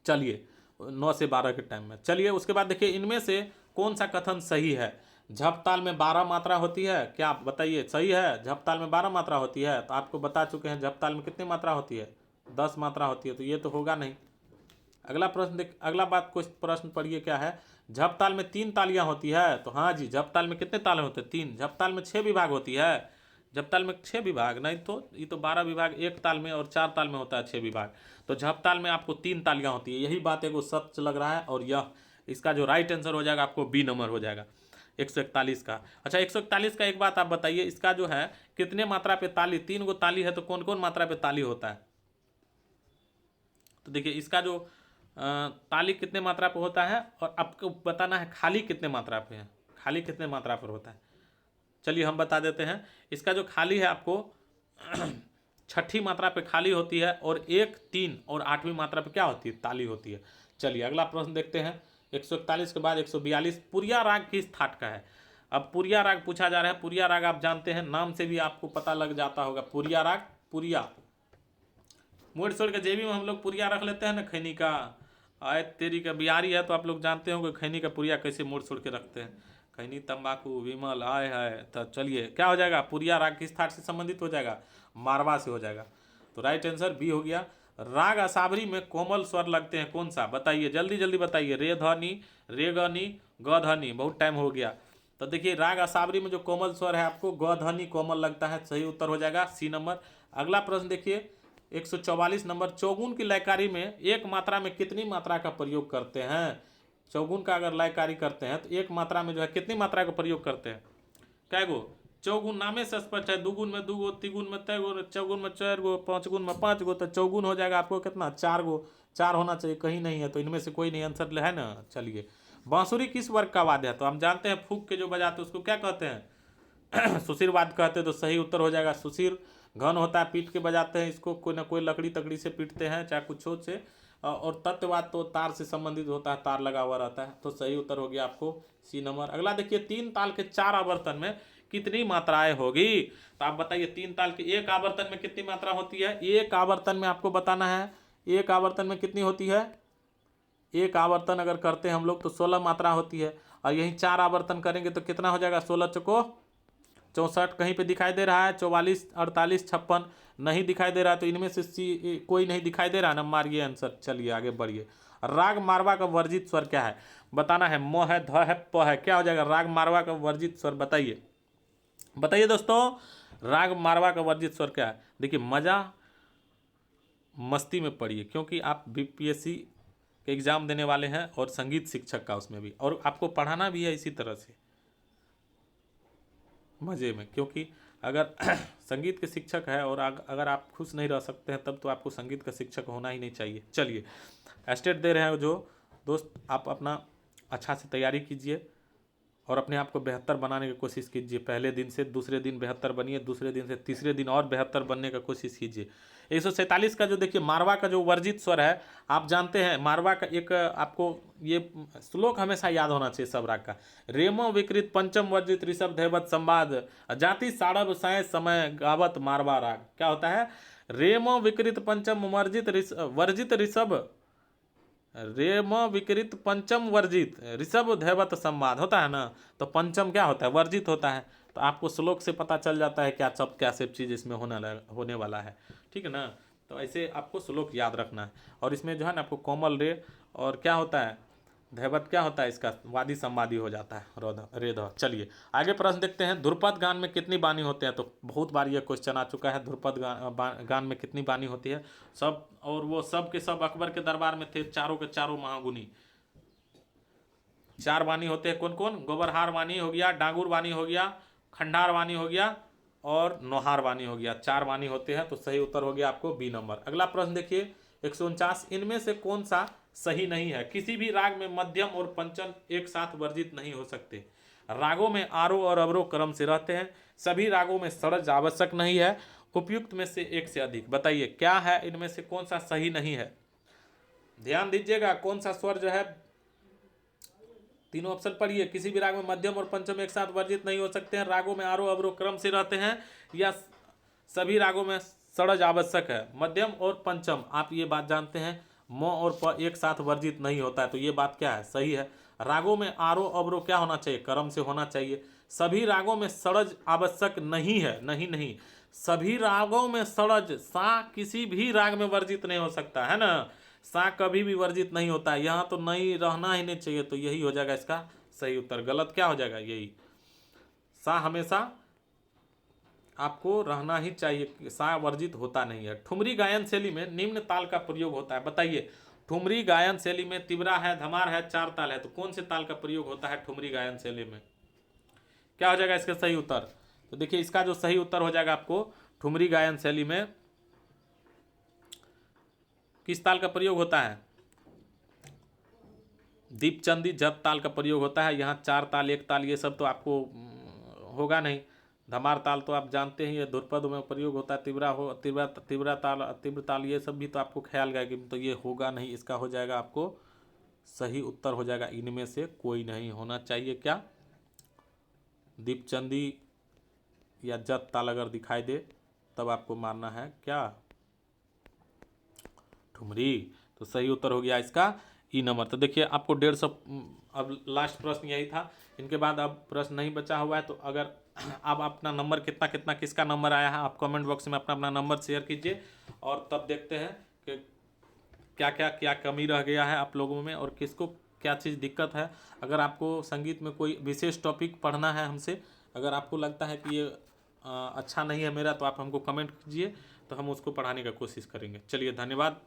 चलिए 9 से 12 के टाइम में। चलिए उसके बाद देखिए, इनमें से कौन सा कथन सही है। झप ताल में 12 मात्रा होती है, क्या आप बताइए, सही है। झप ताल में 12 मात्रा होती है, तो आपको बता चुके हैं झप ताल में कितनी मात्रा होती है, 10 मात्रा होती है, तो ये तो होगा नहीं। अगला प्रश्न देख, अगला बात कुछ प्रश्न पढ़िए क्या है। झप ताल में 3 तालियां होती है, तो हाँ जी, झप ताल में कितने ताले होते हैं, 3। झप ताल में 6 विभाग होती है, झप ताल में 6 विभाग नहीं, तो ये तो 12 विभाग एक ताल में और 4 ताल में होता है 6 विभाग। तो झप ताल में आपको 3 तालियां होती है, यही बात है को सच लग रहा है, और यह इसका जो राइट आंसर हो जाएगा आपको बी नंबर हो जाएगा 141 का। अच्छा 141 का एक बात आप बताइए, इसका जो है कितने मात्रा पे ताली, 3 गो ताली है, तो कौन कौन मात्रा पे ताली होता है। तो देखिए इसका जो ताली कितने मात्रा पे होता है, और आपको बताना है खाली कितने मात्रा पे है, खाली कितने मात्रा पर होता है। चलिए हम बता देते हैं, इसका जो खाली है आपको छठी मात्रा पे खाली होती है, और 1 3 और 8वीं मात्रा पे क्या होती है, ताली होती है। चलिए अगला प्रश्न देखते हैं। 141 के बाद 142, पुरिया राग किस थाट का है। अब पुरिया राग पूछा जा रहा है। पुरिया राग आप जानते हैं, नाम से भी आपको पता लग जाता होगा। पुरिया राग, पुरिया मोड़ छोड़ के जेबी में हम लोग पुरिया रख लेते हैं ना खैनी का। आए तेरी का बिहारी है तो आप लोग जानते होंगे खैनी का पुरिया कैसे मोड़ छोड़ के रखते हैं। खैनी तंबाकू विमल आए है। तो चलिए क्या हो जाएगा, पुरिया राग किस थाट से संबंधित हो जाएगा, मारवा से हो जाएगा। तो राइट आंसर बी हो गया। राग असावरी में कोमल स्वर लगते हैं कौन सा, बताइए जल्दी जल्दी बताइए। रे ध नी, रे ग नी, ग ध नी। बहुत टाइम हो गया। तो देखिए राग असावरी में जो कोमल स्वर है आपको ग ध नी कोमल लगता है, सही उत्तर हो जाएगा सी नंबर। अगला प्रश्न देखिए 144 नंबर, चौगुन की लयकारी में एक मात्रा में कितनी मात्रा का प्रयोग करते हैं। चौगुन का अगर लयकारी करते हैं तो एक मात्रा में जो है कितनी मात्रा का प्रयोग करते हैं, कै गो। चौगुन नामे से स्पष्ट है, दुगुन में दूगो, तिगुन में तय गो, चौगुन में 4 गो, पाँचगुन में 5 गो। तो चौगुन हो जाएगा आपको कितना, 4 गो। 4 होना चाहिए, कहीं नहीं है, तो इनमें से कोई नहीं आंसर है ना। चलिए बांसुरी किस वर्ग का वाद्य है, तो हम जानते हैं फूक के जो बजाते हैं उसको क्या कहते हैं सुशीरवाद कहते हैं। तो सही उत्तर हो जाएगा सुशीर। घन होता है, पीट के बजाते हैं इसको, कोई ना कोई लकड़ी तकड़ी से पीटते हैं, चाहे कुछ हो से। और तत्ववाद तो तार से संबंधित होता है, तार लगा हुआ रहता है। तो सही उत्तर हो गया आपको सी नंबर। अगला देखिए 3 ताल के 4 आवर्तन में कितनी मात्राएं होगी। तो आप बताइए 3 ताल के एक आवर्तन में कितनी मात्रा होती है। एक आवर्तन में आपको बताना है, एक आवर्तन में कितनी होती है। एक आवर्तन अगर करते हैं हम लोग तो 16 मात्रा होती है, और यही 4 आवर्तन करेंगे तो कितना हो जाएगा, 16 चौको 64। कहीं पे दिखाई दे रहा है 44, 48, 56 नहीं दिखाई दे रहा है, तो इनमें से कोई नहीं दिखाई दे रहा है ना, मारिए आंसर। चलिए आगे बढ़िए। राग मारवा का वर्जित स्वर क्या है, बताना है। म है, ध है, प है, क्या हो जाएगा राग मारवा का वर्जित स्वर, बताइए बताइए दोस्तों। राग मारवा का वर्जित स्वर क्या है। देखिए मजा मस्ती में पढ़िए, क्योंकि आप बीपीएससी के एग्जाम देने वाले हैं और संगीत शिक्षक का उसमें भी, और आपको पढ़ाना भी है इसी तरह से मज़े में। क्योंकि अगर संगीत के शिक्षक है और अगर आप खुश नहीं रह सकते हैं तब तो आपको संगीत का शिक्षक होना ही नहीं चाहिए। चलिए स्टेट दे रहे हैं जो दोस्त, आप अपना अच्छा से तैयारी कीजिए और अपने आप को बेहतर बनाने की कोशिश कीजिए। पहले दिन से दूसरे दिन बेहतर बनिए, दूसरे दिन से तीसरे दिन और बेहतर बनने का कोशिश कीजिए। 147 का जो देखिए मारवा का जो वर्जित स्वर है, आप जानते हैं मारवा का एक आपको ये श्लोक हमेशा याद होना चाहिए सब राग का। रेमो विकृत पंचम वर्जित ऋषभ धैवत संवाद, जाति साड़ब साय समय गावत मारवा राग। क्या होता है, रेमो विकृत पंचम वर्जित ऋषभ, रेम विकृत पंचम वर्जित ऋषभ धैवत संवाद होता है ना। तो पंचम क्या होता है, वर्जित होता है। तो आपको श्लोक से पता चल जाता है क्या सब चीज़ इसमें होने वाला है, ठीक है ना। तो ऐसे आपको श्लोक याद रखना है। और इसमें जो है ना आपको कोमल रे और क्या होता है धैवत, क्या होता है इसका वादी संवादी हो जाता है रोध रेध। चलिए आगे प्रश्न देखते हैं। ध्रुपद गान में कितनी बानी होते हैं, तो बहुत बार ये क्वेश्चन आ चुका है। ध्रुपद गान में कितनी बानी होती है सब, और वो सब के सब अकबर के दरबार में थे, चारों के चारों महागुनी। 4 वाणी होते हैं, कौन कौन, गोबरहार वाणी हो गया, डांगुर वाणी हो गया, खंडार वाणी हो गया और नोहार वाणी हो गया। 4 वाणी होते हैं। तो सही उत्तर हो गया आपको बी नंबर। अगला प्रश्न देखिए 149, इनमें से कौन सा सही नहीं है। किसी भी राग में मध्यम और पंचम एक साथ वर्जित नहीं हो सकते। रागों में आरोह और अवरोह क्रम से रहते हैं। सभी रागों में षड्ज आवश्यक नहीं है। उपयुक्त में से एक से अधिक, बताइए क्या है इनमें से कौन सा सही नहीं है। ध्यान दीजिएगा कौन सा स्वर जो है, तीनों ऑप्शन पढ़िए। किसी भी राग में मध्यम और पंचम एक साथ वर्जित नहीं हो सकते हैं। रागों में आरोह अवरोह क्रम से रहते हैं, या सभी रागों में षड्ज आवश्यक है। मध्यम और पंचम आप ये बात जानते हैं, म और प एक साथ वर्जित नहीं होता है। तो ये बात क्या है, सही है। रागों में आरोह अवरोह क्या होना चाहिए, क्रम से होना चाहिए। सभी रागों में षड्ज आवश्यक नहीं है, नहीं नहीं, सभी रागों में षड्ज, सा किसी भी राग में वर्जित नहीं हो सकता है ना। सा कभी भी वर्जित नहीं होता है, यहाँ तो नहीं रहना ही नहीं चाहिए। तो यही हो जाएगा इसका सही उत्तर। गलत क्या हो जाएगा, यही सा हमेशा आपको रहना ही चाहिए, सा वर्जित होता नहीं है। ठुमरी गायन शैली में निम्न ताल का प्रयोग होता है, बताइए। ठुमरी गायन शैली में तिबरा है, धमार है, 4 ताल है, तो कौन से ताल का प्रयोग होता है ठुमरी गायन शैली में, क्या हो जाएगा इसका सही उत्तर। तो देखिए इसका जो सही उत्तर हो जाएगा आपको ठुमरी गायन शैली में किस ताल का प्रयोग होता है, दीपचंदी जप ताल का प्रयोग होता है। यहाँ 4 ताल, 1 ताल ये सब तो आपको होगा नहीं। धमार ताल तो आप जानते ही है, ध्रुपद में प्रयोग होता है। तीव्र ताल ये सब भी तो आपको ख्याल गया कि तो ये होगा नहीं। इसका हो जाएगा आपको सही उत्तर हो जाएगा इनमें से कोई नहीं होना चाहिए। क्या, दीपचंदी या जत ताल अगर दिखाई दे तब आपको मानना है क्या, ठुमरी। तो सही उत्तर हो गया इसका ई नंबर। तो देखिए आपको 150, अब लास्ट प्रश्न यही था। इनके बाद अब प्रश्न नहीं बचा हुआ है। तो अगर आप अपना नंबर कितना कितना किसका नंबर आया है, आप कमेंट बॉक्स में अपना अपना नंबर शेयर कीजिए, और तब देखते हैं कि क्या कमी रह गया है आप लोगों में और किसको क्या चीज़ दिक्कत है। अगर आपको संगीत में कोई विशेष टॉपिक पढ़ना है हमसे, अगर आपको लगता है कि ये अच्छा नहीं है मेरा, तो आप हमको कमेंट कीजिए, तो हम उसको पढ़ाने का कोशिश करेंगे। चलिए धन्यवाद।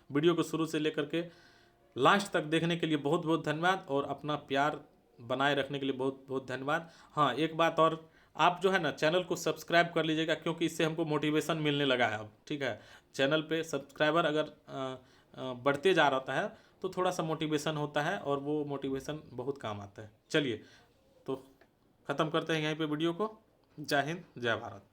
वीडियो को शुरू से लेकर के लास्ट तक देखने के लिए बहुत बहुत धन्यवाद, और अपना प्यार बनाए रखने के लिए बहुत बहुत धन्यवाद। हाँ, एक बात और, आप जो है ना चैनल को सब्सक्राइब कर लीजिएगा, क्योंकि इससे हमको मोटिवेशन मिलने लगा है अब। ठीक है, चैनल पे सब्सक्राइबर अगर बढ़ते जा रहा है तो थोड़ा सा मोटिवेशन होता है, और वो मोटिवेशन बहुत काम आता है। चलिए तो ख़त्म करते हैं यहीं पे वीडियो को। जय हिंद, जय भारत।